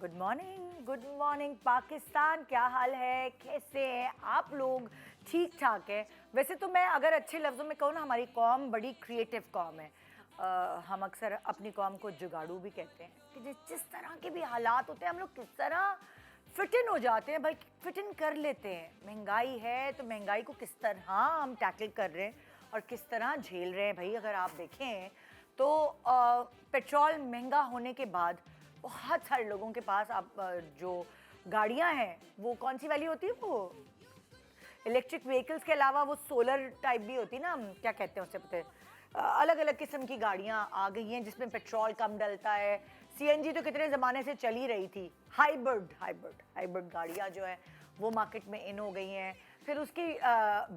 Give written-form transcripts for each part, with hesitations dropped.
Good morning Pakistan. क्या हाल है, कैसे हैं आप लोग? ठीक ठाक है। वैसे तो मैं अगर अच्छे लफ्ज़ों में कहूँ ना, हमारी कौम बड़ी क्रिएटिव कौम है। हम अक्सर अपनी कौम को जुगाड़ू भी कहते हैं कि जिस तरह के भी हालात होते हैं हम लोग किस तरह फिट इन हो जाते हैं भाई, फिट इन कर लेते हैं। महंगाई है तो महंगाई को किस तरह हम टैकल कर रहे हैं और किस तरह झेल रहे हैं भाई। अगर आप देखें तो पेट्रोल महंगा होने के बाद बहुत सारे लोगों के पास आप जो गाड़ियां हैं वो कौन सी वाली होती है, वो इलेक्ट्रिक व्हीकल्स के अलावा वो सोलर टाइप भी होती है ना, क्या कहते हैं उससे, पता है, अलग अलग किस्म की गाड़ियां आ गई हैं जिसमें पेट्रोल कम डलता है। सीएनजी तो कितने ज़माने से चली रही थी। हाइब्रिड गाड़ियां जो है वो मार्केट में इन हो गई हैं। फिर उसकी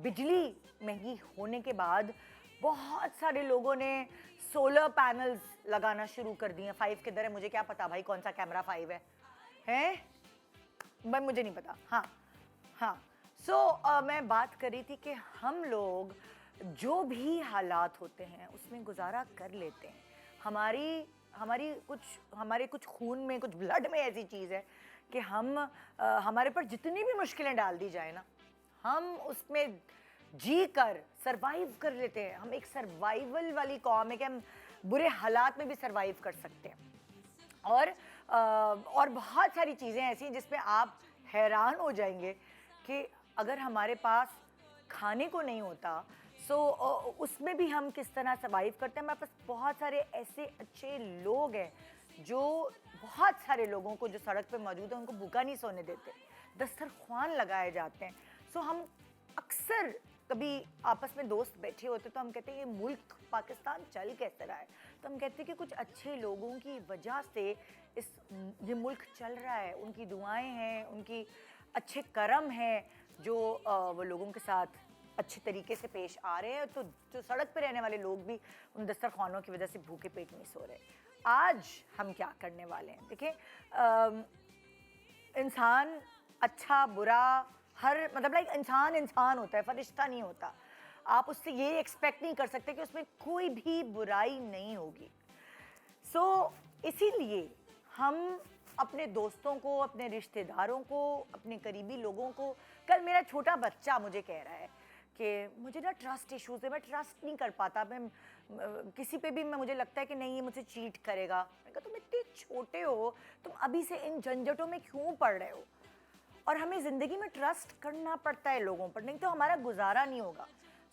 बिजली महंगी होने के बाद बहुत सारे लोगों ने सोलर पैनल्स लगाना शुरू कर दिए। 5 किधर है मुझे क्या पता भाई, कौन सा कैमरा 5 है भाई, मुझे नहीं पता। हाँ सो मैं बात कर रही थी कि हम लोग जो भी हालात होते हैं उसमें गुजारा कर लेते हैं। हमारे कुछ खून में, कुछ ब्लड में ऐसी चीज़ है कि हमारे पर जितनी भी मुश्किलें डाल दी जाए ना, हम उसमें जी कर सरवाइव कर लेते हैं। हम एक सर्वाइवल वाली कौम है कि हम बुरे हालात में भी सरवाइव कर सकते हैं। और बहुत सारी चीज़ें ऐसी हैं जिसमें आप हैरान हो जाएंगे कि अगर हमारे पास खाने को नहीं होता सो उसमें भी हम किस तरह सर्वाइव करते हैं। हमारे पास बहुत सारे ऐसे अच्छे लोग हैं जो बहुत सारे लोगों को जो सड़क पे मौजूद हैं उनको भूखा नहीं सोने देते, दस्तरख्वान लगाए जाते हैं। सो हम अक्सर कभी आपस में दोस्त बैठे होते तो हम कहते हैं ये मुल्क पाकिस्तान चल कैसे रहा है, तो हम कहते हैं कि कुछ अच्छे लोगों की वजह से ये मुल्क चल रहा है। उनकी दुआएं हैं, उनकी अच्छे कर्म हैं जो वो लोगों के साथ अच्छे तरीके से पेश आ रहे हैं। तो जो सड़क पे रहने वाले लोग भी उन दस्तरखानों की वजह से भूखे पेट नहीं सो रहे। आज हम क्या करने वाले हैं देखिए, इंसान अच्छा बुरा मतलब लाइक इंसान होता है, फरिश्ता नहीं होता। आप उससे ये एक्सपेक्ट नहीं कर सकते कि उसमें कोई भी बुराई नहीं होगी। सो इसीलिए हम अपने दोस्तों को, अपने रिश्तेदारों को, अपने करीबी लोगों को, कल मेरा छोटा बच्चा मुझे कह रहा है कि मुझे ना ट्रस्ट इश्यूज़ है, मैं ट्रस्ट नहीं कर पाता, मैं किसी पे भी मुझे लगता है कि नहीं ये मुझसे चीट करेगा। मैंने कहा तुम इतने छोटे हो, तुम अभी से इन झंझटों में क्यों पड़ रहे हो? और हमें ज़िंदगी में ट्रस्ट करना पड़ता है लोगों पर, नहीं तो हमारा गुजारा नहीं होगा।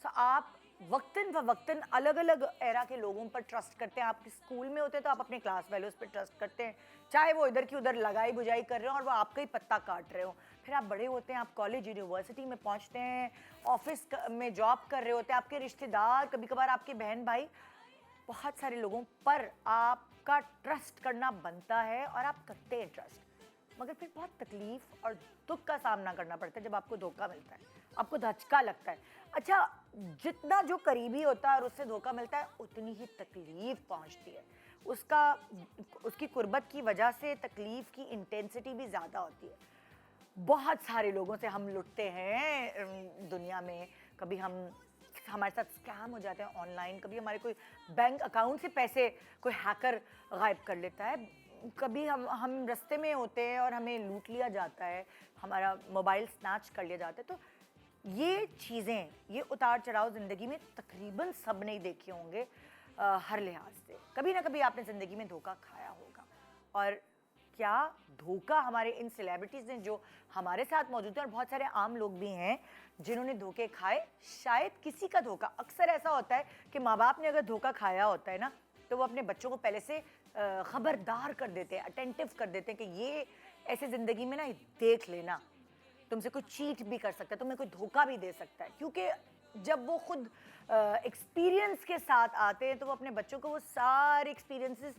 सो आप वक्तन फ़वक्तन अलग अलग एरा के लोगों पर ट्रस्ट करते हैं। आप स्कूल में होते हैं तो आप अपने क्लास फेलोज़ पर ट्रस्ट करते हैं, चाहे वो इधर की उधर लगाई बुझाई कर रहे हो और वो आपका ही पत्ता काट रहे हो। फिर आप बड़े होते हैं, आप कॉलेज यूनिवर्सिटी में पहुंचते हैं, ऑफिस में जॉब कर रहे होते हैं, आपके रिश्तेदार, कभी कभार आपके बहन भाई, बहुत सारे लोगों पर आपका ट्रस्ट करना बनता है और आप करते हैं ट्रस्ट। मगर फिर बहुत तकलीफ़ और दुख का सामना करना पड़ता है जब आपको धोखा मिलता है, आपको धचका लगता है। अच्छा, जितना जो करीबी होता है और उससे धोखा मिलता है उतनी ही तकलीफ़ पहुंचती है। उसकी कुर्बत की वजह से तकलीफ़ की इंटेंसिटी भी ज़्यादा होती है। बहुत सारे लोगों से हम लुटते हैं दुनिया में। कभी हमारे साथ स्कैम हो जाते हैं ऑनलाइन, कभी हमारे कोई बैंक अकाउंट से पैसे कोई हैकर गायब कर लेता है, कभी हम रास्ते में होते हैं और हमें लूट लिया जाता है, हमारा मोबाइल स्नैच कर लिया जाता है। तो ये चीज़ें, ये उतार चढ़ाव ज़िंदगी में तकरीबन सब ने देखे होंगे हर लिहाज से। कभी ना कभी आपने ज़िंदगी में धोखा खाया होगा। और क्या धोखा हमारे इन सेलिब्रिटीज़ ने जो हमारे साथ मौजूद हैं, और बहुत सारे आम लोग भी हैं जिन्होंने धोखे खाए। शायद किसी का धोखा, अक्सर ऐसा होता है कि माँ बाप ने अगर धोखा खाया होता है ना तो वो अपने बच्चों को पहले से ख़बरदार कर देते हैं, अटेंटिव कर देते हैं कि ये ऐसे ज़िंदगी में ना देख लेना, तुमसे कोई चीट भी कर सकता है, तुम्हें कोई धोखा भी दे सकता है। क्योंकि जब वो खुद एक्सपीरियंस के साथ आते हैं तो वो अपने बच्चों को वो सारे एक्सपीरियंसेस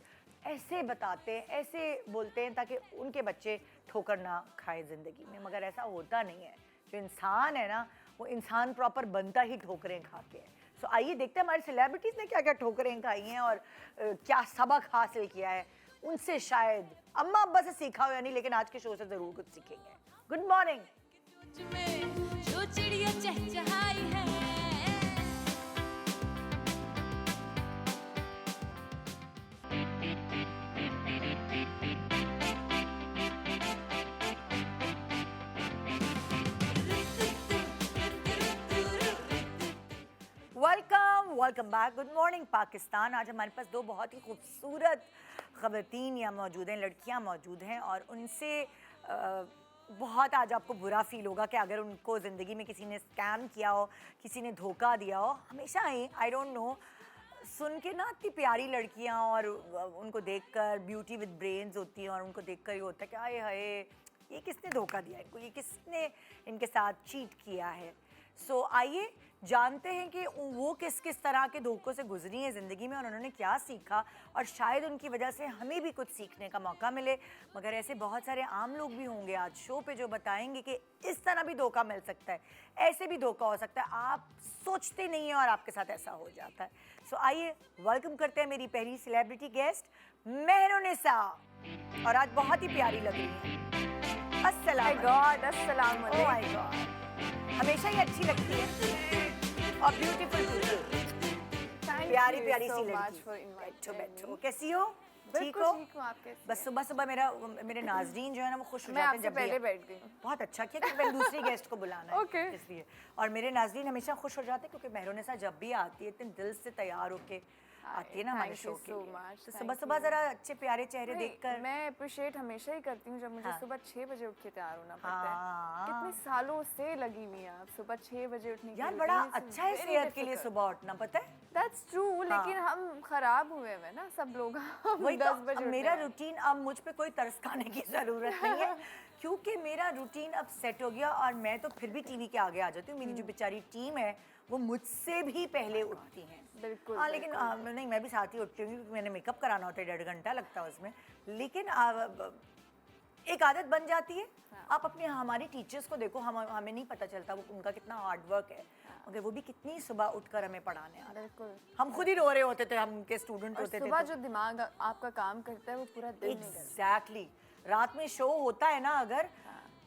ऐसे बताते हैं, ऐसे बोलते हैं ताकि उनके बच्चे ठोकर ना खाएं ज़िंदगी में। मगर ऐसा होता नहीं है। जो इंसान है ना, वो इंसान प्रॉपर बनता ही ठोकरें खा के है। सो आइए देखते हैं हमारे सेलिब्रिटीज़ ने क्या क्या ठोकरें खाई हैं और क्या सबक हासिल किया है। उनसे शायद अम्मा अब्बा से सीखा हो या नहीं, लेकिन आज के शो से ज़रूर कुछ सीखेंगे। Good morning. जो चिड़िया चहचहाई है, welcome back. Good morning Pakistan. आज हमारे पास दो बहुत ही खूबसूरत ख़वातीन यहाँ मौजूद हैं, लड़कियाँ मौजूद हैं, और उनसे बहुत आज आपको बुरा फील होगा कि अगर उनको ज़िंदगी में किसी ने स्कैम किया हो, किसी ने धोखा दिया हो। हमेशा ही आई डोंट नो, सुन के ना इतनी प्यारी लड़कियाँ और उनको देखकर ब्यूटी विद ब्रेन्स होती हैं, और उनको देखकर ये होता है कि आए हाय ये किसने धोखा दिया इनको, ये किसने इनके साथ चीट किया है। सो आइए जानते हैं कि वो किस किस तरह के धोखों से गुजरी हैं ज़िंदगी में और उन्होंने क्या सीखा, और शायद उनकी वजह से हमें भी कुछ सीखने का मौका मिले। मगर ऐसे बहुत सारे आम लोग भी होंगे आज शो पे जो बताएंगे कि इस तरह भी धोखा मिल सकता है, ऐसे भी धोखा हो सकता है, आप सोचते नहीं हैं और आपके साथ ऐसा हो जाता है। सो आइए वेलकम करते हैं मेरी पहली सेलिब्रिटी गेस्ट मेहरुनिसा, और आज बहुत ही प्यारी लग रही है। अस्सलाम वालेकुम। ओह माय गॉड, हमेशा ही अच्छी लगती है और ब्यूटीफुल प्यारी प्यारी सी लड़की। बैठो बैठो, कैसी हो? ठीक हो? बस सुबह सुबह मेरे नाज़रीन जो है ना वो खुश हो जाते हैं जब पहले बैठ गई। बहुत अच्छा किया क्योंकि मैंने दूसरी गेस्ट को बुलाना है इसलिए। और मेरे नाज़रीन हमेशा खुश हो जाते हैं क्योंकि मेहरुनिसा जब भी आती है इतने दिल से तैयार होके आती है ना हमारे शो के लिए। तो सुबह सुबह जरा अच्छे प्यारे चेहरे देखकर मैं अप्रिशिएट हमेशा ही करती हूँ जब मुझे सुबह 6 बजे उठ के तैयार होना पड़ता है। हाँ। कितने सालों से लगी हुई हैं आप सुबह 6 बजे उठने की। यार बड़ा अच्छा है सेहत के लिए सुबह उठना, पता है? दैट्स ट्रू, लेकिन हम खराब हुए हैं ना सब लोग। वही 10 तो, बजे मेरा रूटीन अब मुझ पे कोई तरस खाने की ज़रूरत नहीं है क्योंकि मेरा रूटीन अब सेट हो गया और मैं तो फिर भी टीवी के आगे आ जाती हूँ। मेरी जो बेचारी टीम है वो मुझसे भी पहले उठती हैं। बिल्कुल। हाँ लेकिन नहीं, मैं भी साथ ही उठती हूँ क्योंकि मैंने मेकअप कराना होता है, 1.5 घंटा लगता है उसमें। लेकिन एक आदत बन जाती है। आप अपने हमारी टीचर्स को देखो, हमें नहीं पता चलता वो उनका कितना हार्ड वर्क है, मगर वो भी कितनी सुबह उठकर हमें पढ़ाने आ रहे हैं। बिल्कुल। हम खुद ही रो रहे होते थे, हम उनके स्टूडेंट होते थे। सुबह जो दिमाग आपका काम करता है वो पूरा दिन नहीं करता। एग्जैक्टली। रात में शो होता है ना अगर,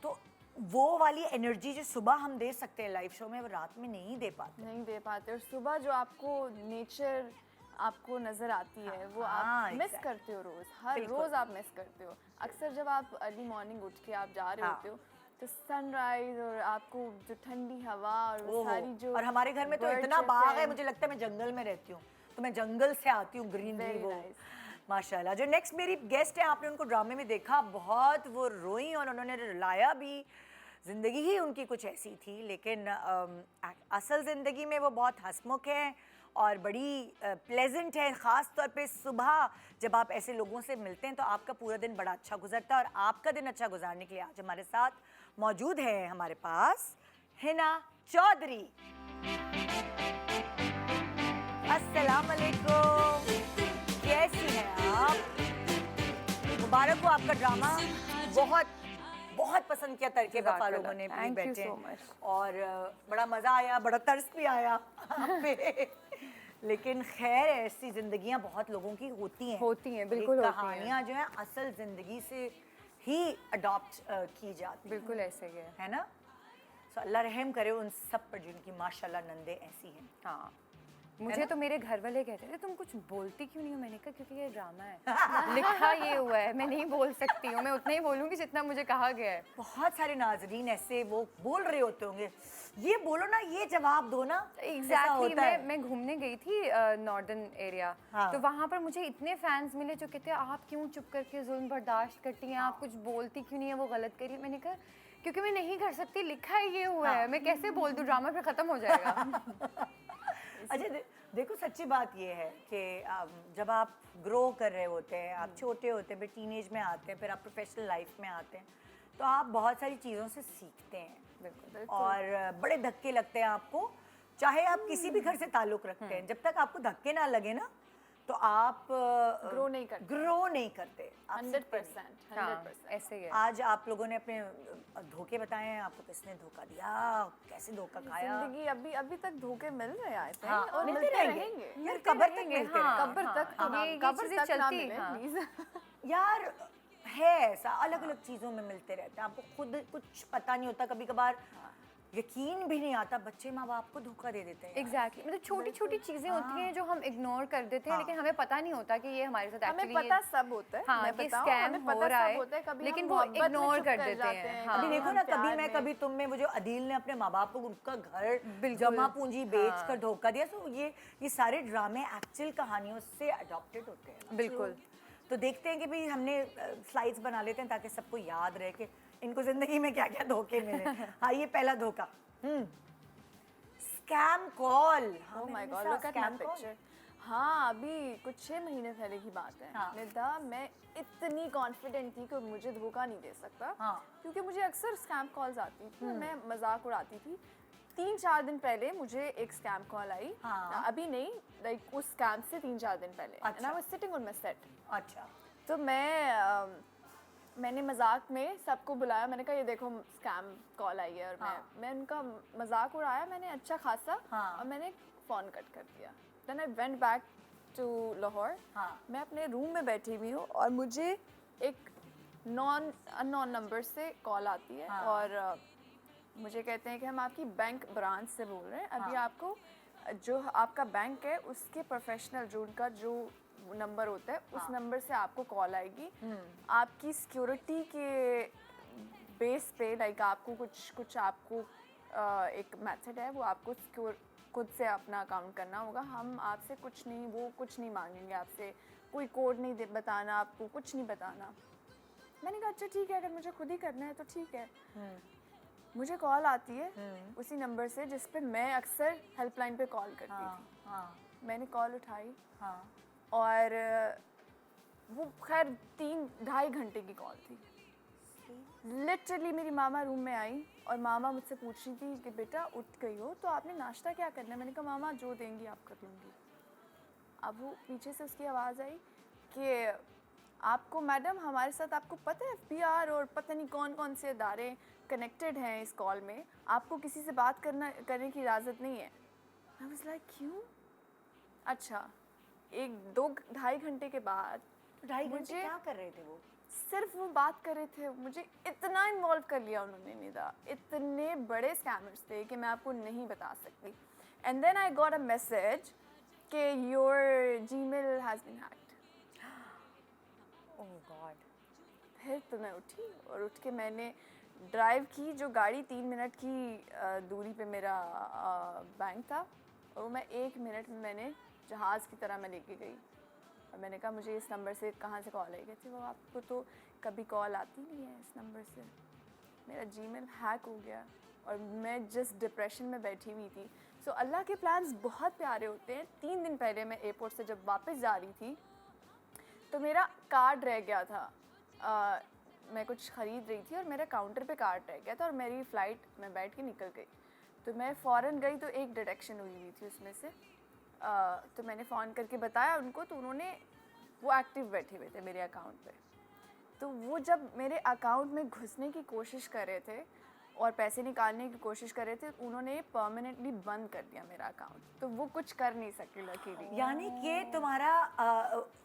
तो वो वाली एनर्जी जो सुबह हम दे सकते हैं लाइव शो में वो रात में नहीं दे पाते। और सुबह जो आपको नेचर आपको नजर आती है वो आप मिस करते हो रोज, हर रोज आप मिस करते हो। अक्सर जब आप अर्ली मॉर्निंग उठ के आप जा रहे होते हो तो सनराइज और आपको जो ठंडी हवा और वो सारी जो, और हमारे घर में तो इतना बाग है, मुझे लगता है मैं जंगल में रहती हूँ, तो मैं जंगल से आती हूँ, ग्रीनरी वो माशाल्लाह। जो नेक्स्ट मेरी गेस्ट है, आपने उनको ड्रामे में देखा, बहुत वो रोई और उन्होंने रुलाया भी। ज़िंदगी ही उनकी कुछ ऐसी थी, लेकिन असल ज़िंदगी में वो बहुत हंसमुख हैं और बड़ी प्लेजेंट है। ख़ास तौर पे सुबह जब आप ऐसे लोगों से मिलते हैं तो आपका पूरा दिन बड़ा अच्छा गुजरता है। और आपका दिन अच्छा गुजारने के लिए आज हमारे साथ मौजूद है हमारे पास हिना चौधरी। अस्सलाम वालेकुम, कैसी हैं आप? मुबारक हो, आपका ड्रामा बहुत बहुत पसंद किया तड़के वफा लोगों ने भी बैठे और बड़ा मज़ा आया, बड़ा तरस भी आया आप पे। लेकिन खैर ऐसी जिंदगियां बहुत लोगों की होती हैं बिल्कुल। कहानियां जो हैं असल जिंदगी से ही अडॉप्ट की जाती, बिल्कुल ऐसे ही है ना। तो अल्लाह रहम करे उन सब पर जिनकी माशाल्लाह नंदे ऐसी हैं। हाँ, मुझे तो मेरे घर वाले कहते थे तुम कुछ बोलती क्यों नहीं हो। मैंने कहा क्योंकि ये ड्रामा है, लिखा ये हुआ है, मैं नहीं बोल सकती हूँ, मैं उतना ही बोलूँगी जितना मुझे कहा गया है। बहुत सारे नाजरीन ऐसे वो बोल रहे होते होंगे, ये बोलो ना, ये जवाब दो ना। एग्जैक्टली। मैं घूमने गई थी नॉर्दर्न एरिया, तो वहाँ पर मुझे इतने फैंस मिले जो कहते हैं आप क्यों चुप करके जुल्म बर्दाश्त करती हैं, आप कुछ बोलती क्यों नहीं है, वो गलत करिए। मैंने कहा क्योंकि मैं नहीं कर सकती, लिखा है ये हुआ है, मैं कैसे बोल दूँ, ड्रामा फिर ख़त्म हो जाएगा। अच्छा देखो, सच्ची बात ये है कि जब आप ग्रो कर रहे होते हैं, आप छोटे होते हैं, फिर टीनेज में आते हैं, फिर आप प्रोफेशनल लाइफ में आते हैं, तो आप बहुत सारी चीज़ों से सीखते हैं। बिल्कुल। और बड़े धक्के लगते हैं आपको, चाहे आप किसी भी घर से ताल्लुक़ रखते हैं, जब तक आपको धक्के ना लगे ना तो आप ग्रो नहीं करते। 100% ऐसे ही है। आज आप लोगों ने अपने धोखे बताए हैं, आपको किसने धोखा दिया, कैसे धोखा खाया। जिंदगी अभी तक धोखे मिल रहे हैं और मिलते रहेंगे यार, कब्र तक मिलते रहेंगे। कब्र तक चलती है यार, है ऐसा, अलग अलग चीज़ों में मिलते रहते हैं, आपको खुद कुछ पता नहीं होता। कभी कभार यकीन भी नहीं आता, बच्चे माँ बाप को धोखा दे देते हैं यार। एग्जैक्टली मतलब छोटी छोटी चीजें होती हैं जो हम इग्नोर कर देते हैं, लेकिन हमें पता नहीं होता कि ये हमारे साथ हमें एक्चुअली पता सब होता है, हाँ मैं कि बताऊं, स्कैम हमें हो पता रहा सब है, होता है, कभी लेकिन हम वो मोहब्बत में इग्नोर चुप कर कर देते जाते हैं। हैं, हाँ। अभी कभी देखो हम ना, कभी प्यार मैं में- कभी तुम में, वो जो अदील ने अपने माँ बाप को उनका घर बिल्कुल। जमा पूंजी बेच कर धोखा दिया, तो ये सारे ड्रामे एक्चुअल कहानियों से अडॉप्टेड होते हैं। बिल्कुल। तो देखते हैं कि भाई हमने स्लाइड्स बना लेते हैं ताकि सबको याद रहे कि इनको जिंदगी में क्या क्या धोखे मिले। हाँ, ये पहला धोखा, scam call. Oh my God, look at my picture. हाँ, अभी कुछ 6 महीने पहले की बात है। हाँ। निदा, मैं इतनी कॉन्फिडेंट थी कि मुझे धोखा नहीं दे सकता, हाँ। क्योंकि मुझे अक्सर स्कैम कॉल्स आती थी, मैं मजाक उड़ाती थी। 3-4 दिन पहले मुझे एक स्कैम कॉल आई, हाँ। अभी नहीं, लाइक उस स्कैम से 3-4 दिन पहले, एंड अच्छा। I was sitting on my set. अच्छा। तो मैंने मजाक में सबको बुलाया, मैंने कहा ये देखो स्कैम कॉल आई है, और मैं उनका मजाक उड़ाया मैंने अच्छा खासा, हाँ। और मैंने फ़ोन कट कर दिया। Then I went back to Lahore. हाँ। मैं अपने रूम में बैठी हुई हूँ और मुझे एक अननोन नंबर से कॉल आती है, हाँ। और मुझे कहते हैं कि हम आपकी बैंक ब्रांच से बोल रहे हैं, अभी हाँ। आपको जो आपका बैंक है उसके प्रोफेशनल जो उनका जो नंबर होता है उस नंबर से आपको कॉल आएगी, आपकी सिक्योरिटी के बेस पे, लाइक आपको कुछ आपको एक मेथड है, वो आपको सिक्योर खुद से अपना अकाउंट करना होगा, हम आपसे कुछ नहीं, वो कुछ नहीं मांगेंगे आपसे, कोई कोड नहीं बताना, आपको कुछ नहीं बताना। मैंने कहा अच्छा ठीक है, अगर मुझे खुद ही करना है तो ठीक है। मुझे कॉल आती है उसी नंबर से जिस पे मैं अक्सर हेल्पलाइन पे कॉल करती थी। हाँ। मैंने कॉल उठाई, हाँ। और वो खैर 3-2.5 घंटे की कॉल थी। लिटरली मेरी मामा रूम में आई और मामा मुझसे पूछ रही थी कि बेटा उठ गई हो तो आपने नाश्ता क्या करना है। मैंने कहा मामा जो देंगी आप कर लूँगी। अब वो पीछे से उसकी आवाज़ आई कि आपको मैडम, हमारे साथ आपको पता है FBR और पता नहीं कौन कौन से अदारे कनेक्टेड हैं इस कॉल में, आपको किसी से बात करने की इजाज़त नहीं है। आई वाज लाइक क्यों? अच्छा, 1-2-2.5 घंटे के बाद 2.5 घंटे क्या कर रहे थे वो? सिर्फ वो बात कर रहे थे, मुझे इतना इन्वॉल्व कर लिया उन्होंने। निदा, इतने बड़े स्कैमर्स थे कि मैं आपको नहीं बता सकती। And then I got a message कि your Gmail has been hacked. Oh God. फिर तो मैं उठी और उठ के मैंने ड्राइव की, जो गाड़ी 3 मिनट की दूरी पे मेरा बैंक था, और वो मैं 1 मिनट में मैंने जहाज़ की तरह मैं लेके गई। और मैंने कहा मुझे इस नंबर से कहाँ से कॉल आई? कहती वो आपको तो कभी कॉल आती नहीं है इस नंबर से। मेरा जीमेल हैक हो गया और मैं जिस डिप्रेशन में बैठी हुई थी। सो अल्लाह के प्लान्स बहुत प्यारे होते हैं। 3 दिन पहले मैं एयरपोर्ट से जब वापस जा रही थी तो मेरा कार्ड रह गया था। मैं कुछ ख़रीद रही थी और मेरा काउंटर पे कार्ड रह गया था और मेरी फ़्लाइट में बैठ के निकल गई। तो मैं फ़ौरन गई तो एक डिटेक्शन हुई थी उसमें से। तो मैंने फ़ोन करके बताया उनको, तो उन्होंने, वो एक्टिव बैठे हुए थे मेरे अकाउंट पे। तो वो जब मेरे अकाउंट में घुसने की कोशिश कर रहे थे और पैसे निकालने की कोशिश कर रहे थे, उन्होंने परमानेंटली बंद कर दिया मेरा अकाउंट। तो वो कुछ कर नहीं सके लकीली। यानी कि तुम्हारा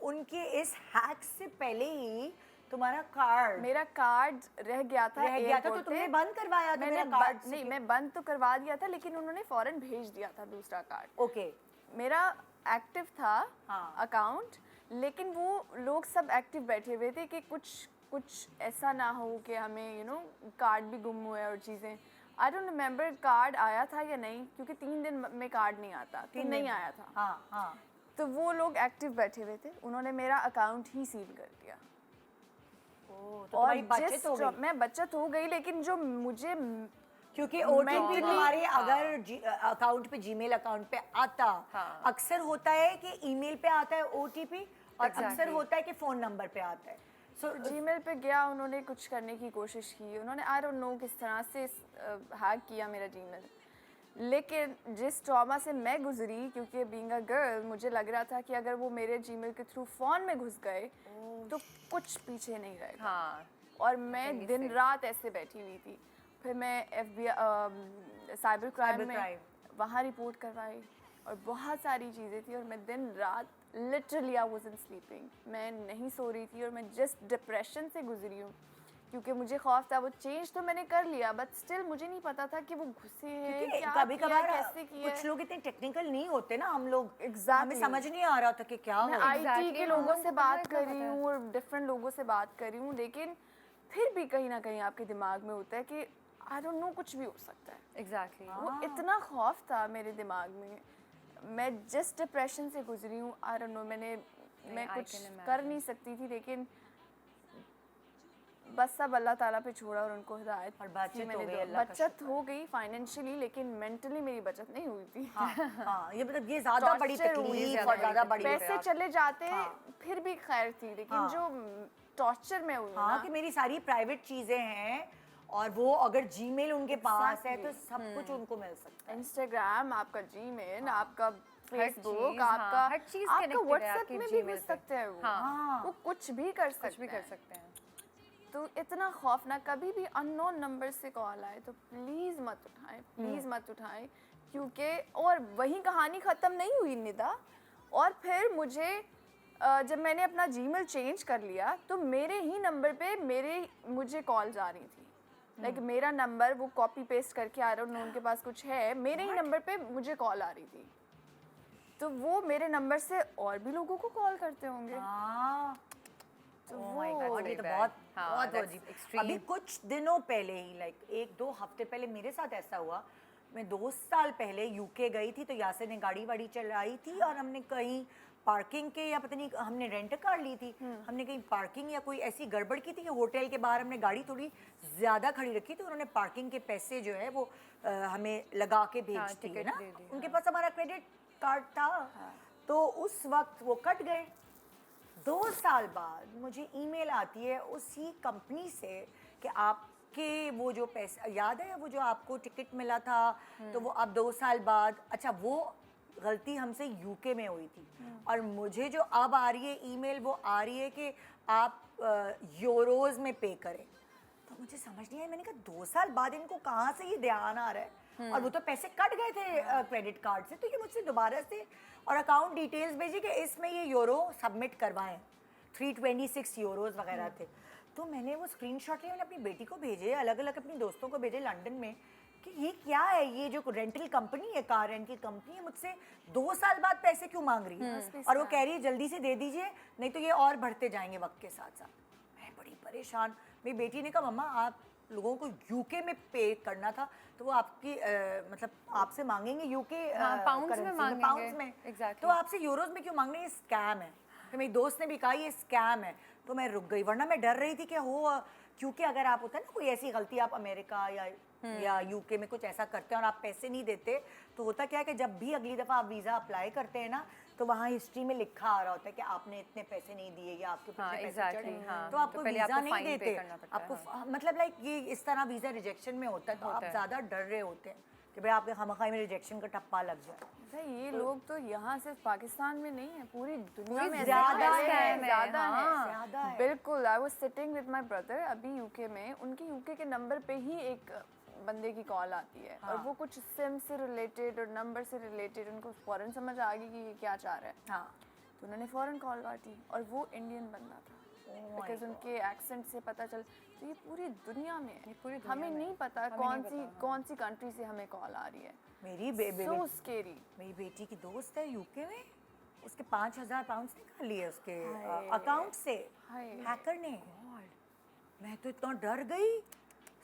उनके इस हैक से पहले ही तुम्हारा कार्ड, मेरा कार्ड रह गया था तो एयरपोर्ट पे। तुमने बंद करवाया था मैंने मेरा कार्ड? नहीं, मैं बंद तो करवा दिया था, लेकिन उन्होंने फ़ौरन भेज दिया था दूसरा कार्ड। ओके। मेरा एक्टिव था हाँ। अकाउंट, लेकिन वो लोग सब एक्टिव बैठे हुए थे कि कुछ ऐसा ना हो कि हमें कार्ड भी गुम हुआ है और चीज़ें। आई डोंट रिमेंबर कार्ड आया था या नहीं, क्योंकि 3 दिन में कार्ड नहीं आता, 3 नहीं आया था। हाँ हाँ। तो वो लोग एक्टिव बैठे हुए थे, उन्होंने मेरा अकाउंट ही सील कर दिया। तो तुम्हारी बचत हो गई। मैं बचत हो गई, लेकिन जो मुझे, क्योंकि ओटीपी तुम्हारे अगर अकाउंट पे, जीमेल अकाउंट पे आता, अक्सर होता है कि ईमेल पे आता है ओटीपी, और अक्सर होता है कि फोन नंबर पे आता है। तो जीमेल पे गया, उन्होंने कुछ करने की कोशिश की, उन्होंने आई डोंट नो किस तरह से हैक किया मेरा जीमेल। लेकिन जिस ट्रॉमा से मैं गुजरी, क्योंकि बीइंग अ गर्ल मुझे लग रहा था कि अगर वो मेरे जीमेल के थ्रू फ़ोन में घुस गए तो कुछ पीछे नहीं रहेगा। हाँ। और मैं दिन रात ऐसे बैठी हुई थी। फिर मैं FBI साइबर क्राइम में वहाँ रिपोर्ट करवाई, और बहुत सारी चीज़ें थी, और मैं दिन रात लिटरली आई वाज़न्ट स्लीपिंग, मैं नहीं सो रही थी। और मैं जिस डिप्रेशन से गुजरी हूँ क्योंकि मुझे खौफ था। वो चेंज तो मैंने कर लिया, बट स्टिल मुझे नहीं पता था कि वो घुसे हैं, क्या कभी किया, कभार कैसे किया। कुछ लोग इतने टेक्निकल नहीं होते ना, हम लोग Exactly. हमें समझ नहीं आ रहा था कि क्या मैं हो। आईटी के लोगों से बात इतना कर रही हूँ और डिफरेंट लोगों से बात कर रही हूँ, लेकिन फिर भी कहीं ना कहीं आपके दिमाग में होता है कि आई डोंट नो, कुछ भी हो सकता है। एग्जैक्टली वो इतना खौफ था मेरे दिमाग में। मैं जिस डिप्रेशन से गुजरी हूँ, आई डोंट नो, मैं I कुछ can imagine. कर नहीं सकती थी, लेकिन बस सब अल्लाह ताला पे छोड़ा और उनको हिदायत और बचत की। हो मैंने गई, अल्लाह का बचत हो गई फाइनेंशियली, लेकिन मेंटली मेरी बचत नहीं हुई थी। हाँ, ये मतलब ये ज्यादा बड़ी Torture हुई, तकलीफ और ज्यादा बड़ी पैसे चले जाते फिर भी खैर थी, लेकिन हाँ। जो टॉर्चर में हुई हाँ ना, कि मेरी सारी प्राइवेट चीजें हैं और वो अगर जीमेल उनके पास है तो सब कुछ उनको मिल सकता है। इंस्टाग्राम, आपका जीमेल, आपका चीज़, फेसबुक, हाँ, आपका हर चीज़ आपका connected है व्हाट्सएप आपके में भी Gmail घुस पे। सकते हैं वो। हाँ। वो कुछ भी कर सकते कुछ भी कर सकते हैं। तो इतना खौफनाक, कभी भी अननोन नंबर से कॉल आए तो प्लीज़ मत उठाएं, प्लीज़ मत उठाएं, क्योंकि और वही कहानी ख़त्म नहीं हुई निदा। और फिर मुझे जब मैंने अपना जीमेल चेंज कर लिया तो मेरे ही नंबर पे मुझे कॉल्स आ रही थी। लाइक मेरा नंबर वो कॉपी पेस्ट करके आ रहा, उनके पास कुछ है, मेरे ही नंबर पे मुझे कॉल आ रही थी। तो वो मेरे नंबर से और भी लोगों को कॉल करते होंगे। हाँ, तो oh वो my God, ये तो bad. बहुत हाँ, बहुत that's अजीब। extreme. अभी कुछ दिनों पहले ही, लाइक 1-2 हफ्ते पहले मेरे साथ ऐसा हुआ। मैं 2 साल पहले यूके गई थी, तो यासिर ने गाड़ी वाड़ी चलाई थी और हमने कहीं पार्किंग के या पता नहीं हमने रेंट कार ली थी, हमने कहीं पार्किंग या कोई ऐसी गड़बड़ की थी कि होटल के बाहर हमने गाड़ी थोड़ी ज़्यादा खड़ी रखी थी। उन्होंने पार्किंग के पैसे जो है वो हमें लगा के भेज दिए टिकट ना, दे दी, उनके पास हमारा क्रेडिट कार्ड था। तो उस वक्त वो कट गए। 2 साल बाद मुझे ईमेल आती है उसी कंपनी से कि आपके वो जो पैसे याद है, वो जो आपको टिकट मिला था, तो वो अब 2 साल बाद, अच्छा वो गलती हमसे यूके में हुई थी। और मुझे जो अब आ रही है ईमेल, वो आ रही है कि आप यूरोज में पे करें। तो मुझे समझ नहीं आया, मैंने कहा 2 साल बाद इनको कहाँ से ये ध्यान आ रहा है। और वो तो पैसे कट गए थे क्रेडिट कार्ड से, तो ये मुझसे दोबारा से और अकाउंट डिटेल्स भेजी कि इसमें ये यूरो सबमिट करवाएं। 326 यूरोज वगैरह थे। तो मैंने वो स्क्रीनशॉट लिए, मैंने अपनी बेटी को भेजे, अलग अलग अपनी दोस्तों को भेजे लंदन में, कि ये क्या है, ये जो रेंटल कंपनी है, कार रेंटल कंपनी है, मुझसे 2 साल बाद पैसे क्यों मांग रही है। और वो कह रही है जल्दी से दे दीजिए, नहीं तो ये और बढ़ते जाएंगे वक्त के साथ साथ। मैं बड़ी परेशान। मेरी बेटी ने कहा मम्मा आप लोगों को यूके में पे करना था, तो वो आपकी मतलब आपसे मांगेंगे यूके पाउंड्स में मांगेंगे, पाउंड्स में, exactly. तो आपसे यूरोज में क्यों मांग रहे हैं, ये स्कैम है। तो मेरी दोस्त ने भी कहा ये स्कैम है, तो मैं रुक गई, वरना मैं डर रही थी कि हो, क्योंकि अगर आप होता है ना कोई ऐसी गलती, आप अमेरिका या यूके में कुछ ऐसा करते हैं और आप पैसे नहीं देते, तो होता क्या है कि जब भी अगली दफ़ा आप वीज़ा अप्लाई करते हैं ना, तो वहाँ हिस्ट्री में लिखा आ रहा होता है कि आपने इतने पैसे नहीं दिए या आपके ऊपर पैसे चढ़े, तो आपको वीज़ा नहीं देते, आपको मतलब लाइक ये इस तरह वीज़ा रिजेक्शन में होता है। तो आप ज़्यादा डर रहे होते हैं कि भाई आपके खामखाई में रिजेक्शन का टप्पा लग जाए। भाई ये लोग तो यहाँ सिर्फ पाकिस्तान में नहीं है, पूरी दुनिया में ज़्यादा ज़्यादा है। बिल्कुल। I was sitting with my brother अभी यूके में, उनके यूके के नंबर पे ही एक बंदे की कॉल आती है। और वो कुछ सिम से रिलेटेड और नंबर से रिलेटेड, उनको फ़ौरन समझ आ गई कि ये क्या चाह रहा है। तो उन्होंने फ़ौरन कॉल काटी, और वो इंडियन बंदा था, बिकॉज उनके एक्सेंट से पता चल। तो ये पूरी दुनिया में है, हमें नहीं पता कौन सी कंट्री से हमें कॉल आ रही है। मेरी So scary. मेरी बेटी की दोस्त है यूके में, उसके 5,000 पाउंड्स निकाल लिए उसके अकाउंट से हैकर ने। मैं तो इतना डर गई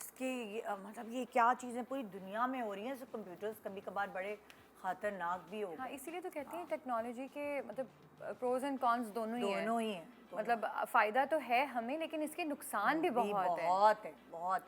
इसके, मतलब ये क्या चीज़ें पूरी दुनिया में हो रही हैं। कंप्यूटर्स कभी कभार बड़े खतरनाक भी हो। हाँ, इसीलिए तो कहते हैं टेक्नोलॉजी के मतलब प्रोज एंड कॉन्स दोनों ही हैं। मतलब फ़ायदा तो है हमें, लेकिन इसके नुकसान भी बहुत है।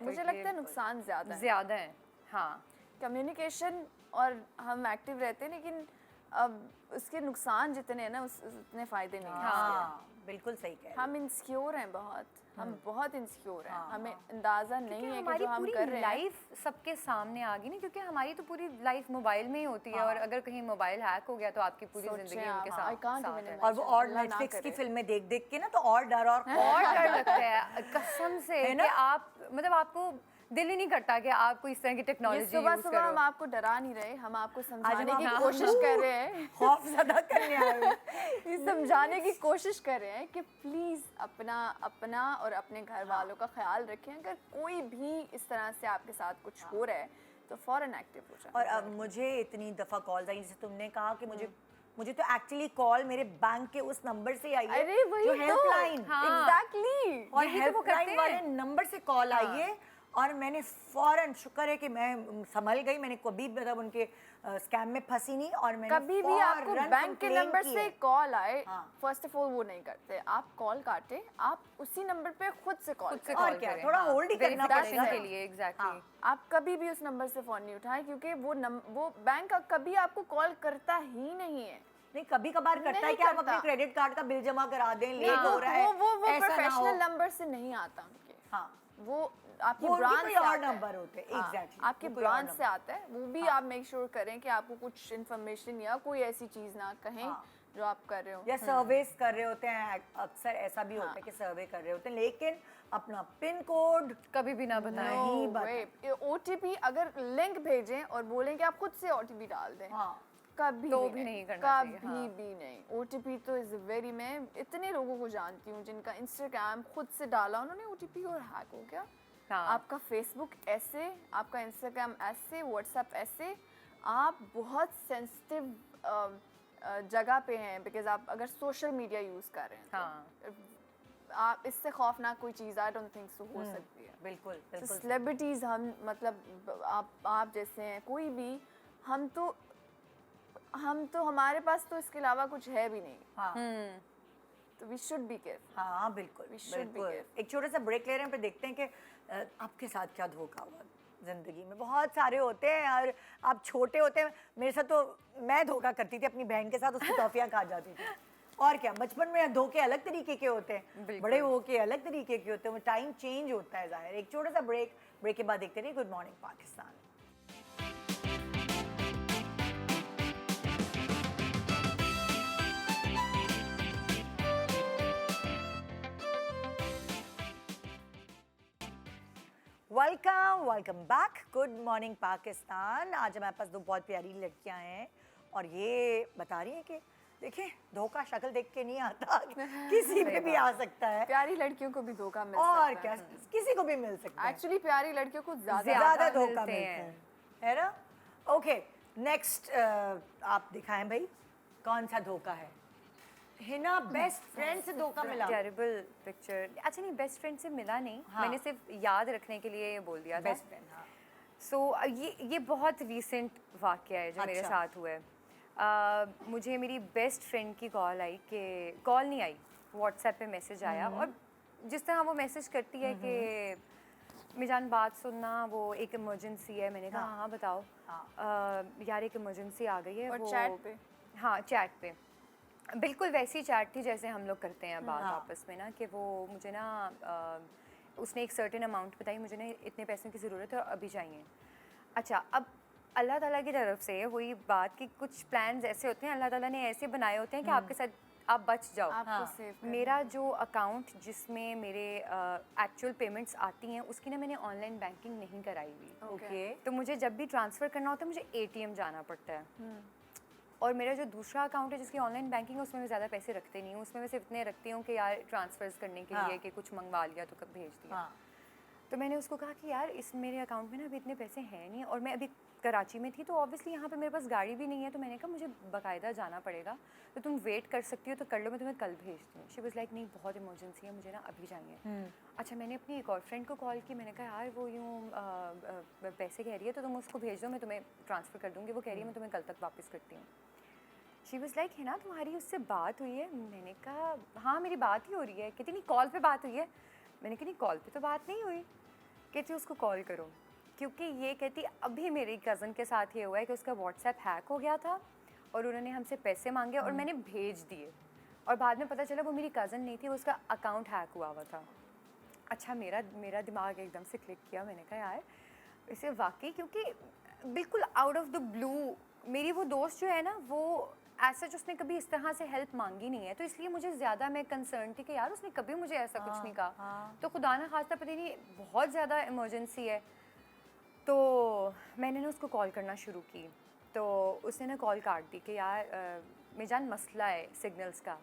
मुझे लगता है नुकसान ज़्यादा है। हाँ, कम्युनिकेशन और हम एक्टिव रहते हैं, लेकिन अब उसके नुकसान जितने हैं ना उतने फ़ायदे नहीं हैं। हाँ, बिल्कुल सही कह रहे हैं। हम इनसिक्योर हैं बहुत, हम बहुत इनसिक्योर हैं। हमें अंदाज़ा नहीं है कि जो हम कर रहे हैं। लाइफ सबके सामने आ गई ना, क्योंकि हमारी तो पूरी लाइफ मोबाइल में ही होती है। और अगर कहीं मोबाइल हैक हो गया तो आपकी पूरी जिंदगी उनके साथ है। और वो और नेटफ्लिक्स की फिल्में देख देख के ना, तो और डर और डर लगता है कसम से कि आप मतलब आपको दिल ही नहीं करता कि आप कोई इस तरह की ये टेक्नोलॉजी सुबह यूज सुबह हम करो। आपको डरा नहीं रहे, हम आपको समझाने की हम कोशिश कर रहे हैं खौफ ज़्यादा करने आए हुए। ये समझाने की कोशिश कर रहे हैं कि प्लीज़ अपना और अपने घर वालों का ख्याल रखें। अगर कोई भी इस तरह से आपके साथ कुछ हो रहा है तो फ़ौरन एक्टिव हो जाए। और अब मुझे इतनी दफ़ा कॉल्स आई, जैसे तुमने कहा कि मुझे तो एक्चुअली कॉल मेरे बैंक के उस नंबर से आई है अरे वही जो तो हेल्पलाइन, एग्जैक्टली, और यही तो वो करते हेल्पलाइन वाले हैं। नंबर से कॉल आई है और मैंने फ़ौरन, शुक्र है कि मैं संभल गई, मैंने कभी मतलब उनके स्कैम में फंसी नहीं, और मैंने कभी भी आपको फ़ौरन बैंक के complain नंबर की से है। कॉल आए, हाँ। फर्स्ट ऑफ ऑल वो नहीं करते, आप कॉल काटे, आप उसी नंबर पे खुद से कॉल से और कॉल क्या, करें, थोड़ा हाँ। होल्ड ही करना Verification पड़ेगा के लिए एग्जैक्टली। हाँ। आप कभी भी उस नंबर से फ़ोन नहीं उठाएं, क्योंकि वो बैंक कभी आपको कॉल करता ही नहीं है। नहीं, कभी कभार करता है नहीं कि आप करता। अपने क्रेडिट कार्ड का बिल जमा करा दें, लेट नहीं, हो रहा है, वो ऐसा ना हो। प्रोफेशनल नंबर से नहीं आता उनके, हाँ, वो आपकी वो उनके ब्रांच कोई से और आता है। नंबर होते हैं, हाँ, exactly, आपकी वो कोई और ब्रांच से नंबर। आता है, वो भी आप मेक श्योर करें कि आपको कुछ इन्फॉर्मेशन या कोई ऐसी चीज़ ना कहें हाँ। जो आप कर रहे हो। या सर्वेस कर रहे होते हैं, अक्सर ऐसा भी होता है कि सर्वे कर रहे होते हैं, लेकिन अपना पिन कोड कभी भी ना बताएं। नहीं No बताएं। way। OTP अगर लिंक भेजें और बोलें कि आप खुद से OTP डाल दें, हाँ, कभी तो भी भी नहीं करना चाहिए, कभी हाँ। भी नहीं। OTP तो इज वेरी, मैं इतने लोगों को जानती हूँ जिनका इंस्टाग्राम खुद से डाला उन्होंने OTP और हैक हो गया। हाँ। आपका फेसबुक ऐसे, आपका इंस्टाग्राम ऐसे, व्हाट्सएप ऐसे, आप बहुत सेंसिटिव जगह पे हैं, बिकॉज आप अगर सोशल मीडिया यूज़ कर रहे हैं तो हाँ। आप इससे खौफनाक कोई चीज़ आई डोंट थिंक सो हो सकती है। बिल्कुल बिल्कुल। सेलिब्रिटीज़ हम मतलब आप जैसे हैं, कोई भी, हम तो हमारे पास तो इसके अलावा कुछ है भी नहीं, हाँ तो वी शुड बी केयरफुल। हाँ बिल्कुल We should be बिल्कुल। careful. एक छोटा सा ब्रेक ले रहे हैं, फिर देखते हैं कि आपके साथ क्या धोखा हुआ। ज़िंदगी में बहुत सारे होते हैं, और आप छोटे होते हैं, मेरे साथ तो मैं धोखा करती थी अपनी बहन के साथ, उसकी टॉफियाँ खा जाती थी। और क्या, बचपन में धोखे अलग तरीके के होते हैं, बिल्कुल। बड़े होके अलग तरीके के होते हैं, वो टाइम चेंज होता है ज़ाहिर। एक छोटा सा ब्रेक के बाद देखते रहिए good morning Pakistan. Welcome back, good morning Pakistan. आज हमारे पास दो बहुत प्यारी लड़कियां हैं, और ये बता रही हैं कि देखिए, धोखा शक्ल देख के नहीं आता, किसी में भी आ सकता है, प्यारी लड़कियों को भी धोखा मिल और सकता क्या, है। किसी को भी मिल सकता है। एक्चुअली प्यारी लड़कियों को ज़्यादा ज़्यादा धोखा मिलते मिलता हैं। है ना। ओके, नेक्स्ट आप दिखाएं भाई, कौन सा धोखा है। हिना, बेस्ट फ्रेंड से धोखा मिला। Terrible picture. अच्छा नहीं, बेस्ट फ्रेंड से मिला नहीं, हाँ। मैंने सिर्फ याद रखने के लिए ये बोल दिया था। बेस्ट फ्रेंड, हाँ। सो ये बहुत रीसेंट वाक़या है जो मेरे अच्छा। साथ हुआ है। मुझे मेरी बेस्ट फ्रेंड की कॉल आई, कि कॉल नहीं आई, व्हाट्सएप पे मैसेज आया, और जिस तरह वो मैसेज करती है कि मिजान बात सुनना, वो एक इमरजेंसी है। मैंने कहा हाँ बताओ। यार एक इमरजेंसी आ गई है। और वो चैट पे? हाँ, चैट पे बिल्कुल वैसी चैट थी जैसे हम लोग करते हैं बात आपस में ना, कि वो मुझे ना उसने एक सर्टेन अमाउंट बताई, मुझे ना इतने पैसों की ज़रूरत है और अभी चाहिए। अच्छा, अब अल्लाह ताला की तरफ से वही बात कि कुछ प्लान्स ऐसे होते हैं, अल्लाह ताला ने ऐसे बनाए होते हैं कि आपके साथ आप बच जाओ। आपको सेव करना। मेरा जो अकाउंट जिसमें मेरे एक्चुअल पेमेंट्स आती हैं, उसकी ना मैंने ऑनलाइन बैंकिंग नहीं कराई हुई। ओके, तो मुझे जब भी ट्रांसफ़र करना होता है मुझे ATM जाना पड़ता है। और मेरा जो दूसरा अकाउंट है जिसकी ऑनलाइन बैंकिंग है, उसमें मैं ज़्यादा पैसे रखते नहीं हूँ, उसमें मैं सिर्फ इतने रखती हूँ कि यार ट्रांसफ़र्स करने के लिए, कि कुछ मंगवा लिया तो कब भेज दिया। हाँ। तो मैंने उसको कहा कि यार इस मेरे अकाउंट में ना अभी इतने पैसे हैं नहीं, और मैं अभी कराची में थी, तो ऑब्वियसली यहाँ पे मेरे पास गाड़ी भी नहीं है, तो मैंने कहा मुझे बाकायदा जाना पड़ेगा, तो तुम वेट कर सकती हो तो कर लो, मैं तुम्हें कल भेजती हूँ। शी वाज़ लाइक नहीं, बहुत इमरजेंसी है, मुझे ना अभी चाहिए। अच्छा, मैंने अपनी एक और फ्रेंड को कॉल की, मैंने कहा यार वो यूँ पैसे कह रही है तो तुम उसको भेज दो, मैं तुम्हें ट्रांसफ़र कर दूँगी। वो कह रही है मैं तुम्हें कल तक वापस करती हूँ। शी वाज़ लाइक है ना, तुम्हारी उससे बात हुई है? मैंने कहा हाँ मेरी बात ही हो रही है। कहती नहीं कॉल पे बात हुई है? मैंने कहा नहीं कॉल पे तो बात नहीं हुई। कहती उसको कॉल करो, क्योंकि ये कहती अभी मेरी कज़न के साथ ये हुआ है कि उसका व्हाट्सएप हैक हो गया था और उन्होंने हमसे पैसे मांगे और मैंने भेज दिए, और बाद में पता चला वो मेरी कज़न नहीं थी, वो उसका अकाउंट हैक हुआ था। अच्छा, मेरा दिमाग एकदम से क्लिक किया। मैंने कहा यार इसे वाकई, क्योंकि बिल्कुल आउट ऑफ द ब्लू मेरी वो दोस्त जो है ना, वो ऐसा जो उसने कभी इस तरह से हेल्प मांगी नहीं है, तो इसलिए मुझे ज़्यादा मैं कंसर्न थी कि यार उसने कभी मुझे ऐसा कुछ नहीं कहा। तो खुदा ना खास्ता पता नहीं बहुत ज़्यादा इमरजेंसी है, तो मैंने ना उसको कॉल करना शुरू की, तो उसने ना कॉल काट दी कि यार मिजान मसला है सिग्नल्स का।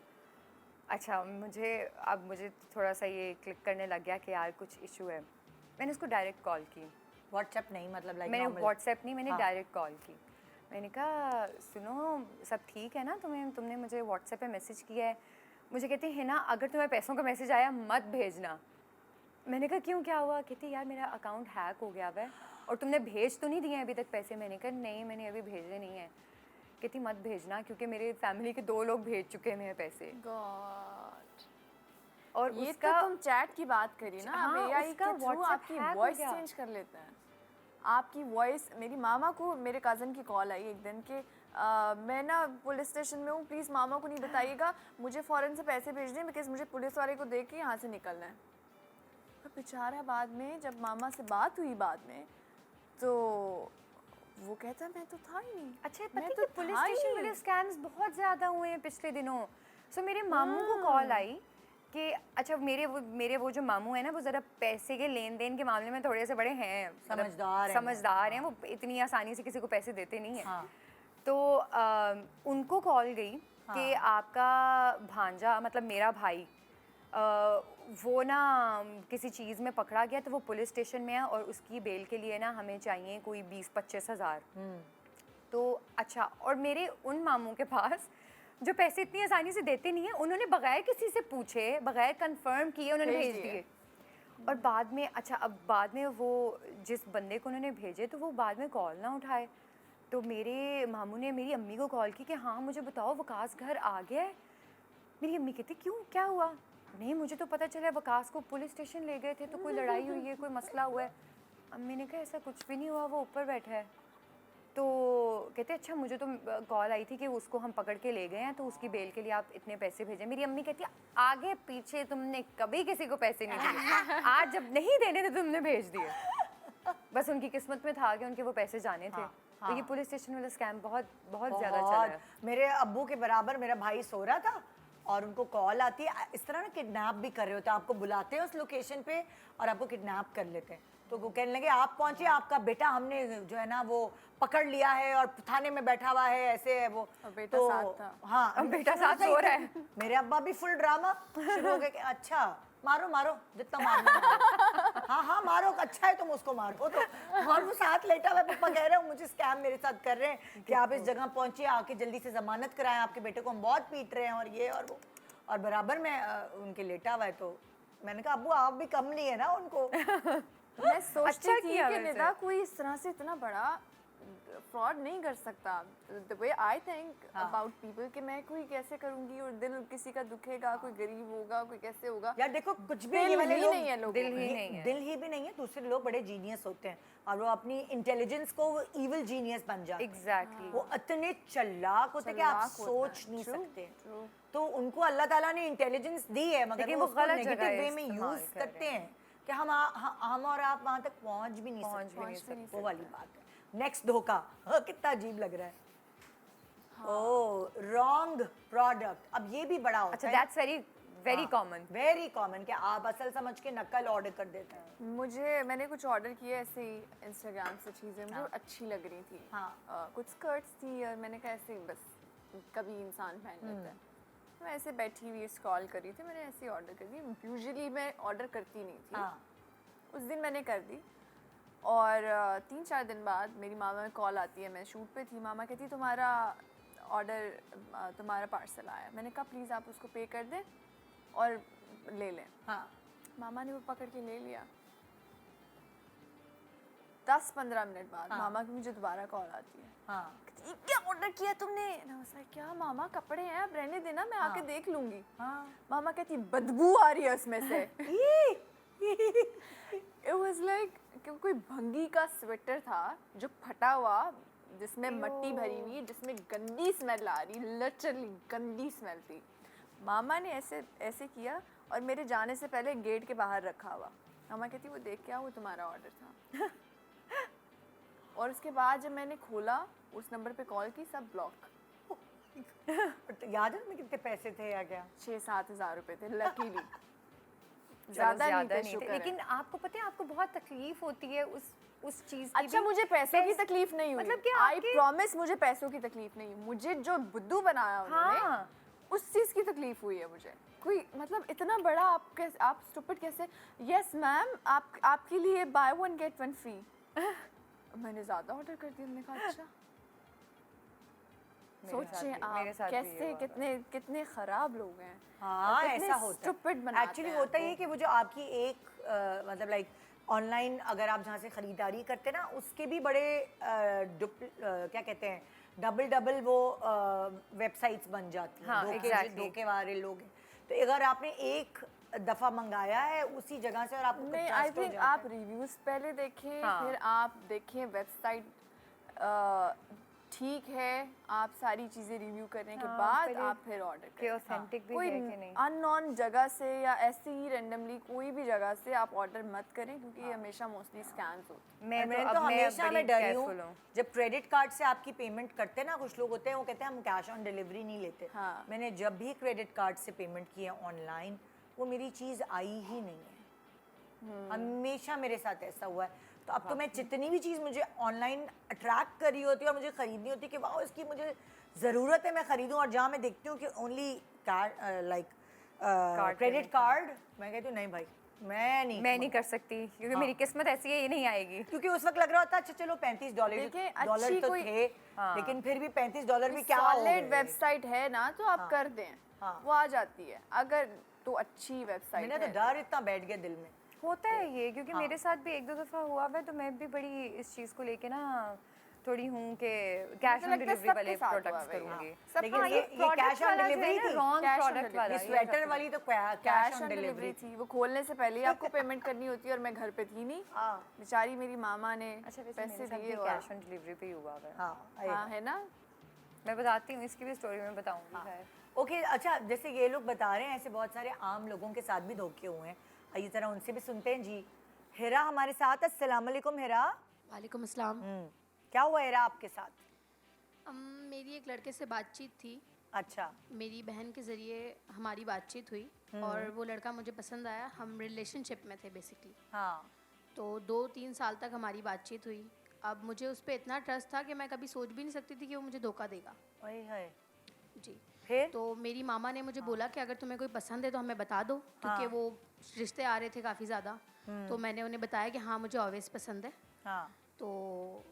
अच्छा मुझे थोड़ा सा ये क्लिक करने लग गया कि यार कुछ इशू है। मैंने उसको डायरेक्ट कॉल की, व्हाट्सएप नहीं, मतलब लाइक मैंने नॉर्मल? व्हाट्सएप नहीं, मैंने हाँ। डायरेक्ट कॉल की। मैंने कहा सुनो सब ठीक है ना, तुमने मुझे व्हाट्सएप पे मैसेज किया है। मुझे कहती है ना अगर तुम्हें पैसों का मैसेज आया मत भेजना। मैंने कहा क्यों, क्या हुआ? कहती यार मेरा अकाउंट हैक हो गया है और तुमने भेज तो नहीं दिए अभी तक पैसे। मैंने कहा नहीं मैंने अभी भेजे नहीं हैं। कहती मत भेजना क्योंकि मेरे फैमिली के 2 लोग भेज चुके हैं मेरे पैसे। गॉड, और ये उसका तो तुम चैट की बात करी ना, हाँ, अब एआई उसका के थ्रू WhatsApp आपकी hack हो वॉइस गया। चेंज कर लेते हैं। आपकी वॉइस, मेरी मामा को मेरे कज़न की कॉल आई एक दिन के मैं ना पुलिस स्टेशन में हूँ, प्लीज़ मामा को नहीं बताइएगा, मुझे फ़ौरन से पैसे भेज दें बिकॉज मुझे पुलिस वाले को देख के यहाँ से निकलना है। तो बेचारा बाद में जब मामा से बात हुई बाद में, तो वो कहता मैं तो था ही नहीं। अच्छा मैं पता तो है कि पुलिस था ही स्टेशन नहीं। वाले स्कैम्स बहुत ज़्यादा हुए हैं पिछले दिनों। सो मेरे मामू को कॉल आई कि अच्छा मेरे वो जो मामू है ना वो ज़रा पैसे के लेन देन के मामले में थोड़े से बड़े हैं, मतलब समझदार हैं, वो इतनी आसानी से किसी को पैसे देते नहीं हैं। हाँ। तो उनको कॉल गई कि आपका भांजा मतलब मेरा भाई वो ना किसी चीज़ में पकड़ा गया, तो वो पुलिस स्टेशन में है और उसकी बेल के लिए ना हमें चाहिए कोई 20-25 हज़ार। तो अच्छा, और मेरे उन मामू के पास जो पैसे इतनी आसानी से देते नहीं है, उन्होंने बगैर किसी से पूछे, बगैर कंफर्म किए उन्होंने भेज दिए। और बाद में अच्छा, अब बाद में वो जिस बंदे को उन्होंने भेजे तो वो बाद में कॉल ना उठाए, तो मेरे मामू ने मेरी अम्मी को कॉल की कि हाँ मुझे बताओ वकास घर आ गया है। मेरी अम्मी कहती क्यों, क्या हुआ? नहीं मुझे तो पता चला वकास को पुलिस स्टेशन ले गए थे, तो कोई लड़ाई हुई है, कोई मसला हुआ है। अम्मी ने कहा ऐसा कुछ भी नहीं हुआ, वो ऊपर बैठा है। तो कहते अच्छा मुझे तो कॉल आई थी कि उसको हम पकड़ के ले गए हैं, तो उसकी बेल के लिए आप इतने पैसे भेजें। मेरी अम्मी कहती है आगे पीछे तुमने कभी किसी को पैसे नहीं दिए, आज जब नहीं देने थे तुमने भेज दिए। बस उनकी किस्मत में था कि उनके वो पैसे जाने थे। तो ये पुलिस स्टेशन वाला स्कैम बहुत ज़्यादा चला है। मेरे अब्बू के बराबर मेरा भाई सो रहा था और उनको कॉल आती है, इस तरह ना किडनैप भी कर रहे होते हैं, आपको बुलाते हैं उस लोकेशन पे और आपको किडनैप कर लेते हैं। तो वो कहने लगे आप पहुंचे, आपका बेटा हमने जो है ना वो पकड़ लिया है और थाने में बैठा हुआ है, ऐसे है वो। और बेटा तो साथ था। हाँ, अब बेटा साथ सो रहा है। मेरे अब्बा भी फुल ड्रामा शुरू हो गए कि अच्छा मारो मारो जितना मारना मारो। हाँ हाँ मारो, अच्छा है तुम उसको मारो। तो और वो साथ लेटा हुआ, पापा कह रहे हो मुझे स्कैम मेरे साथ कर रहे हैं कि आप इस जगह पहुंचिए, आके जल्दी से जमानत कराएं, आपके बेटे को हम बहुत पीट रहे हैं और ये और वो। और बराबर में उनके लेटा हुआ है। तो मैंने कहा अब्बू आप भी कम नहीं है ना उनको। मैं सोचती अच्छा थी किया कि वैसे। निदा कोई इस तरह से इतना बड़ा फ्रॉड नहीं कर सकता। The way I think about people कि मैं कोई कैसे करूंगी, और दिल किसी का दुखेगा, कोई गरीब होगा, कोई कैसे होगा। यार देखो कुछ भी दिल ये वाले ही लोग नहीं है लोगों दिल में। ही नहीं है। दिल ही भी नहीं है। दूसरे लोग बड़े जीनियस होते हैं और वो अपनी इंटेलिजेंस को वो इविल जीनियस बन जाते हैं। एग्जैक्टली। वो इतने चालाक होते हैं कि आप चालाक होता सोच है। नहीं True, सकते। true. तो उनको अल्लाह ताला ने इंटेलिजेंस दी है, मगर लेकिन वो वो उसको गलत नेगेटिव जगह वे में इस्तेमाल यूज कर रहे करते हैं कि हम और आप वहां तक पहुंच भी नहीं सकते। वो वाली बात है। नेक्स्ट धोखा, कितना अजीब लग रहा है। ओह रॉन्ग प्रोडक्ट, अब ये भी बड़ा होता अच्छा है। That's very common. Very common कि आप असल समझ के नकल ऑर्डर कर देते हैं। मैंने कुछ ऑर्डर किए ऐसे ही इंस्टाग्राम से चीज़ें मुझे अच्छी लग रही थी। कुछ स्कर्ट्स थी और मैंने कहा ऐसे ही बस कभी इंसान पहन लेता है। मैं ऐसे बैठी हुई स्क्रॉल कर रही थी, मैंने ऐसे ही ऑर्डर कर दी। यूजुअली मैं ऑर्डर करती नहीं थी। उस दिन मैंने कर दी और 3-4 दिन बाद मेरी मामा में कॉल आती है। मैं शूट पे थी, मामा कहती तुम्हारा ऑर्डर, तुम्हारा पार्सल आया। मैंने कहा प्लीज़ आप उसको पे कर दें और ले लें। मामा ने वो पकड़ के ले लिया। 10-15 मिनट बाद मामा की मुझे दोबारा कॉल आती है। कहती, क्या ऑर्डर किया तुमने? क्या मामा कपड़े हैं, आप रहने देना, मैं आके देख लूंगी। मामा कहती बदबू आ रही है उसमें से। It was like कि कोई भंगी का स्वेटर था जो फटा हुआ, जिसमें मट्टी भरी हुई, जिसमें गंदी स्मेल आ रही, लिटरली गंदी स्मेल थी। मामा ने ऐसे किया और मेरे जाने से पहले गेट के बाहर रखा हुआ। मामा कहती वो देख क्या, वो तुम्हारा ऑर्डर था। और उसके बाद जब मैंने खोला, उस नंबर पे कॉल की, सब ब्लॉक। याद है तुम्हें कितने पैसे थे या क्या? 6-7 हज़ार रुपए थे लकीली। ज़्यादा नहीं थे, शुक्र है। लेकिन आपको पता है आपको बहुत तकलीफ होती है उस उस चीज़ की अच्छा भी मुझे पैसों की तकलीफ नहीं हुई, मतलब कि आई आपकी- प्रॉमिस मुझे पैसों की तकलीफ नहीं हुई, मुझे जो बुद्धू बनाया उन्होंने हाँ। उस चीज़ की तकलीफ हुई है मुझे। कोई मतलब इतना बड़ा आप स्टूपिड कैसे, यस मैम आपके लिए by one get one free. मैंने ज़्यादा ऑर्डर कर दिया, मैंने कहा अच्छा। सोचिए मेरे आप साथ भी ये कैसे हुआ था। कितने कितने खराब लोग हैं। हाँ कितने ऐसा होता stupid है बनाते एक्चुअली हैं होता ही है आपको। कि वो जो आपकी एक मतलब लाइक ऑनलाइन अगर आप जहाँ से ख़रीदारी करते हैं ना उसके भी बड़े क्या कहते हैं डबल डबल वो वेबसाइट्स बन जाती हैं हाँ, exactly. धोखे वाले लोग हैं। तो अगर आपने एक दफ़ा मंगाया है उसी जगह से और आपको कुछ नहीं, आई trust हो थिंक जाता आप है। रिव्यूज पहले देखें, हाँ। फिर आप देखें वेबसाइट ठीक है, आप सारी चीज़ें रिव्यू करने के हाँ, बाद पहले आप फिर ऑर्डर कि करें। ऑथेंटिक भी कोई है कि नहीं। अननोन जगह से या ऐसे ही रैंडमली कोई भी जगह से आप ऑर्डर मत करें, क्योंकि ये हमेशा मोस्टली स्कैम्स होते हैं। मैं अब तो हमेशा बड़ी मैं डरी careful हूँ जब क्रेडिट कार्ड से आपकी पेमेंट करते हैं ना, कुछ लोग होते हैं वो कहते हैं हम कैश ऑन डिलीवरी नहीं लेते। हाँ। मैंने जब भी क्रेडिट कार्ड से पेमेंट की है ऑनलाइन वो मेरी चीज़ आई ही नहीं है। हमेशा मेरे साथ ऐसा हुआ है। तो अब तो मैं जितनी भी चीज़ मुझे ऑनलाइन अट्रैक्ट कर रही होती है और मुझे ख़रीदनी होती है कि वाह इसकी मुझे ज़रूरत है मैं ख़रीदूँ, और जहाँ मैं देखती हूँ कि ओनली लाइक क्रेडिट कार्ड, मैं कहती हूँ नहीं भाई मैं नहीं कर सकती क्योंकि मेरी किस्मत ऐसी है, ये नहीं आएगी। क्योंकि उस वक्त लग रहा होता अच्छा चलो $35 देखिए, डॉलर अच्छी तो कोई- थे लेकिन फिर भी $35 भी क्या हो सॉलिड गए। वेबसाइट है ना तो आप कर दें, हाँ। वो आ जाती है अगर तो अच्छी वेबसाइट मैंने है। तो डर इतना बैठ गया दिल में। होता है ये, क्योंकि मेरे साथ भी एक दो दफ़ा हुआ है, तो मैं भी बड़ी इस चीज़ को लेके ना थोड़ी हूँ कि कैश ऑन लगता है डिलीवरी सबके वाले साथ हुआ प्रोडक्ट्स है ये। करूँगी। लेकिन हाँ, ये product कैश ऑन वाला जो है डिलीवरी ना, थी, wrong Cash on product वाला, ये delivery। ये स्वेटर वाली तो cash cash on on delivery delivery थी। थी, वो खोलने से पहले ही आपको पेमेंट करनी होती है और मैं घर पे थी नहीं। हाँ बेचारी मेरी मामा ने अच्छा वैसे पैसे मेरे साथ दिए भी और कैश ऑन डिलीवरी पे ही हुआ है। हाँ हाँ है ना। मैं बताती हूँ, इसकी भी स्टोरी मैं बताऊँगी खैर। ओके अच्छा, जैसे ये लोग बता रहे हैं ऐसे बहुत सारे आम लोगों के साथ भी धोखे हुए हैं, आइए ज़रा उनसे भी सुनते हैं। जी हिरा हमारे साथ। अस्सलाम वालेकुम हिरा। वालेकुम अस्सलाम। क्या हुआ हिरा आपके साथ? मेरी एक लड़के से बातचीत थी, अच्छा मेरी बहन के ज़रिए हमारी बातचीत हुई और वो लड़का मुझे पसंद आया, हम रिलेशनशिप में थे बेसिकली। हाँ तो 2-3 साल तक हमारी बातचीत हुई। अब मुझे उस पर इतना ट्रस्ट था कि मैं कभी सोच भी नहीं सकती थी कि वो मुझे धोखा देगा। वही है। जी। फिर तो मेरी मामा ने मुझे बोला कि अगर तुम्हें कोई पसंद है तो हमें बता दो, क्योंकि वो रिश्ते आ रहे थे काफ़ी ज़्यादा। तो मैंने उन्हें बताया कि हाँ मुझे ऑलवेज पसंद है। हाँ तो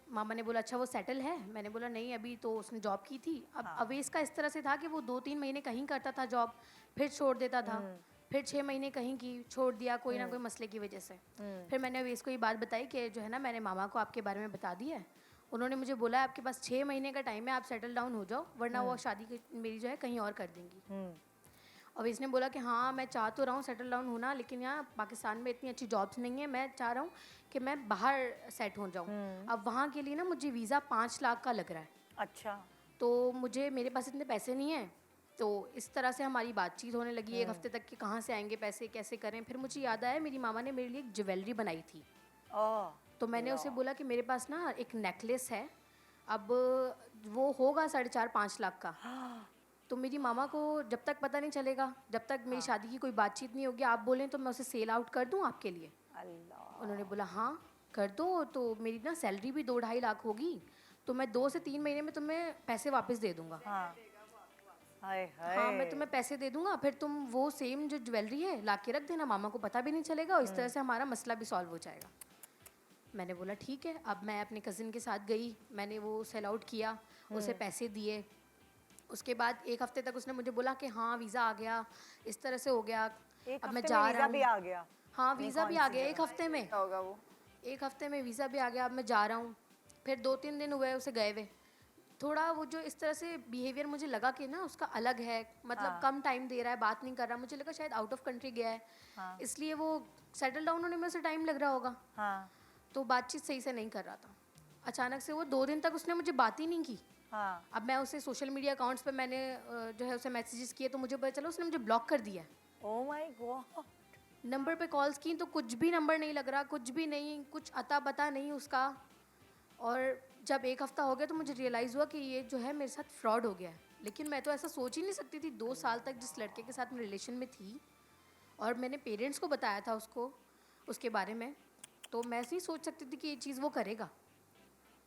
मामा ने बोला अच्छा वो सेटल है? मैंने बोला नहीं अभी तो उसने जॉब की थी। अब अवेश का इस तरह से था कि वो 2-3 महीने कहीं करता था जॉब, फिर छोड़ देता था, फिर 6 महीने कहीं की छोड़ दिया कोई ना कोई मसले की वजह से। फिर मैंने अवेश को ये बात बताई कि जो है ना मैंने मामा को आपके बारे में बता दिया है। उन्होंने मुझे बोला आपके पास 6 महीने का टाइम है, आप सेटल डाउन हो जाओ वरना वो शादी मेरी जो है कहीं और कर देंगी। और इसने बोला कि हाँ मैं चाह तो रहा हूँ सेटल डाउन होना, लेकिन यहाँ पाकिस्तान में इतनी अच्छी जॉब्स नहीं है, मैं चाह रहा हूँ कि मैं बाहर सेट हो जाऊँ। अब वहाँ के लिए ना मुझे वीज़ा 5 लाख का लग रहा है। अच्छा तो मुझे मेरे पास इतने पैसे नहीं हैं। तो इस तरह से हमारी बातचीत होने लगी 1 हफ्ते तक कि कहाँ से आएंगे पैसे, कैसे करें। फिर मुझे याद आया मेरी मामा ने मेरे लिए एक ज्वेलरी बनाई थी। ओह तो मैंने उसे बोला कि मेरे पास ना एक नेकलेस है, अब वो होगा 4.5-5 लाख का। तो मेरी मामा को जब तक पता नहीं चलेगा, जब तक मेरी शादी की कोई बातचीत नहीं होगी, आप बोलें तो मैं उसे सेल आउट कर दूं आपके लिए। अल्लाह। उन्होंने बोला हाँ कर दो, तो मेरी ना सैलरी भी 2-2.5 लाख होगी, तो मैं 2 से 3 महीने में तुम्हें पैसे वापस दे दूंगा। हाँ हाय हाय। हाँ मैं तुम्हें पैसे दे दूंगा, फिर तुम वो सेम जो ज्वेलरी है ला के रख देना, मामा को पता भी नहीं चलेगा और इस तरह से हमारा मसला भी सॉल्व हो जाएगा। मैंने बोला ठीक है। अब मैं अपने कज़िन के साथ गई, मैंने वो सेल आउट किया, उसे पैसे दिए। उसके बाद 1 हफ्ते तक उसने मुझे बोला कि हाँ वीज़ा आ गया, इस तरह से हो गया। अब मैं जा रहा भी हूँ। आ गया। हाँ वीज़ा भी आ गया 1 हफ्ते में। क्या होगा वो? 1 हफ्ते में वीज़ा भी आ गया। अब मैं जा रहा हूँ। फिर 2-3 दिन हुए उसे गए हुए। थोड़ा वो जो इस तरह से बिहेवियर मुझे लगा कि ना उसका अलग है, मतलब कम टाइम दे रहा है, बात नहीं कर रहा। मुझे लगा शायद आउट ऑफ कंट्री गया है, इसलिए वो सेटल डाउन होने में उसे टाइम लग रहा होगा। हाँ तो बातचीत सही से नहीं कर रहा था। अचानक से वो 2 दिन तक उसने मुझे बात ही नहीं की। हाँ अब मैं उसे सोशल मीडिया अकाउंट्स पे मैंने जो है उसे मैसेजेस किए, तो मुझे पता चला उसने मुझे ब्लॉक कर दिया है। Oh my God. नंबर पे कॉल्स की तो कुछ भी नंबर नहीं लग रहा, कुछ भी नहीं, कुछ अता पता नहीं उसका। और जब 1 हफ्ता हो गया तो मुझे रियलाइज़ हुआ कि ये जो है मेरे साथ फ्रॉड हो गया है। लेकिन मैं तो ऐसा सोच ही नहीं सकती थी। 2 साल तक जिस लड़के के साथ मैं रिलेशन में थी और मैंने पेरेंट्स को बताया था उसको उसके बारे में, तो मैं नहीं सोच सकती थी कि ये चीज़ वो करेगा।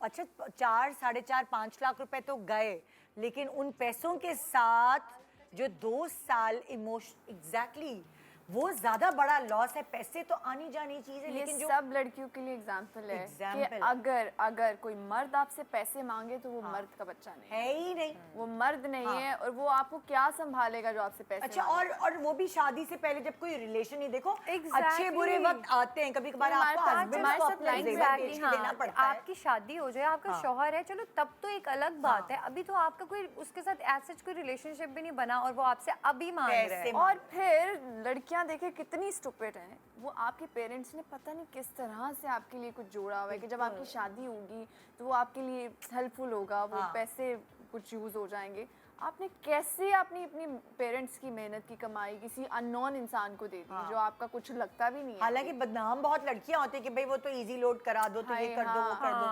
अच्छा 4, 4.5, 5 लाख रुपए तो गए, लेकिन उन पैसों के साथ जो 2 साल इमोशन एग्जैक्टली वो ज्यादा बड़ा लॉस है। पैसे तो आनी जानी चीज है, ये लेकिन जो सब लड़कियों के लिए एग्जाम्पल है कि Example। अगर कोई मर्द आपसे पैसे मांगे तो वो मर्द का बच्चा नहीं है, है ही नहीं। वो मर्द नहीं है, और वो आपको क्या संभालेगा जो आपसे पैसे अच्छा मांगेगा। और वो भी शादी से पहले जब कोई रिलेशन नहीं, देखो Exactly। अच्छे बुरे वक्त आते हैं, कभी कभार हमारे आपको पास- हस्बैंड हमारे को साथ अपना line जेवर exactly, बेच के देना पड़ता है। आपकी शादी हो जाए, आपका शौहर है, चलो तब तो एक अलग बात है। अभी तो आपका कोई उसके साथ एज सच कोई रिलेशनशिप भी नहीं बना और वो आपसे अभी मांग रहा है। पैसे और फिर लड़कियां देखे कितनी स्टूपिड हैं, वो आपके पेरेंट्स ने पता नहीं किस तरह से आपके लिए कुछ जोड़ा हुआ है कि जब आपकी शादी होगी तो वो आपके लिए हेल्पफुल होगा, वो पैसे कुछ यूज हो जाएंगे। आपने कैसे अपनी पेरेंट्स की मेहनत की कमाई किसी अननोन इंसान को दे दी जो आपका कुछ लगता भी नहीं है। हालांकि बदनाम बहुत लड़कियां होती है कि भाई वो तो इजी लोड करा दो, तो ये कर दो, वो कर दो,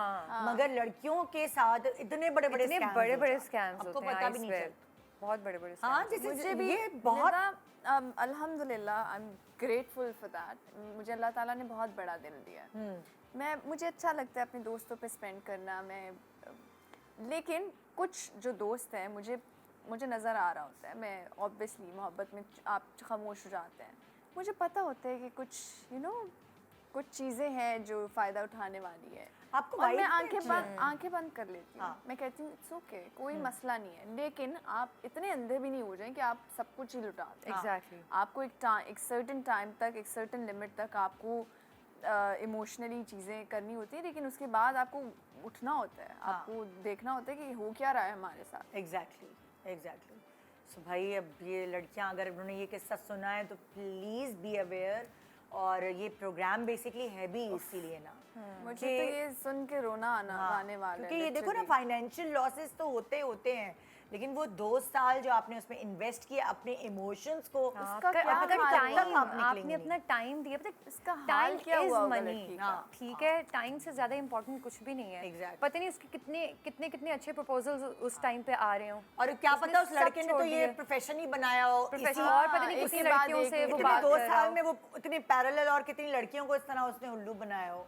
मगर लड़कियों के साथ इतने बड़े बड़े स्कैम्स आपको होते हैं, पता भी नहीं चलता। बहुत बड़े बड़े हाँ scams। जैसे भी ये बहुत अल्हम्दुलिल्लाह I am grateful for that. मुझे अल्लाह ताला ने बहुत बड़ा दिल दिया है। मुझे अच्छा लगता है अपने दोस्तों पे स्पेंड करना। लेकिन कुछ जो दोस्त हैं मुझे नज़र आ रहा होता है, मैं ऑब्वियसली मोहब्बत में आप खामोश हो जाते हैं, मुझे पता होता है कि कुछ कुछ चीज़ें हैं जो फ़ायदा उठाने वाली है। आपको और मैं vibe आंखें बंद कर लेती हूँ। मैं कहती हूँ इट्स ओके, कोई मसला नहीं है, लेकिन आप इतने अंधे भी नहीं हो जाएं कि आप सब कुछ ही लुटा दें। Exactly। आपको एक सर्टेन टाइम तक, एक सर्टेन लिमिट तक आपको इमोशनली चीज़ें करनी होती है, लेकिन उसके बाद आपको उठना होता है, आपको देखना होता है कि हो क्या रहा है हमारे साथ। एग्जैक्टली। सो भाई अब ये लड़कियां अगर उन्होंने ये किस्सा सुना है तो प्लीज बी अवेयर, और ये प्रोग्राम बेसिकली है भी इसीलिए ना मुझे तो ये सुन के रोना आने वाला है, क्योंकि ये देखो ना literally। फाइनेंशियल लॉसेस तो होते हैं, लेकिन वो 2 साल जो आपने उसमें इन्वेस्ट किया अपने इमोशंस को, उसका क्या क्या पता हाल कब तक हुआ? आप निकलेंगे आपने नहीं। अपना टाइम दिया, पता इसका हाल टाइम क्या इज हुआ होगा मनी। लड़की का? ठीक है, टाइम से ज्यादा इम्पोर्टेंट कुछ भी नहीं है। Exactly। पता नहीं उसके कितने अच्छे प्रपोजल्स उस टाइम पे आ रहे हो, और क्या उसने पता उस सब लड़के ने छोड़ तो ये दिए। प्रोफेशन ही बनाया हो, प्रोफेशन इसी- और पता नहीं एक कितनी के बाद लड़कियों एक, से एक वो के कितने बात 2 कर रहा साल हो। में वो इतने पैरेलल और कितनी लड़कियों को इस तरह उसने उल्लू बनाया हो।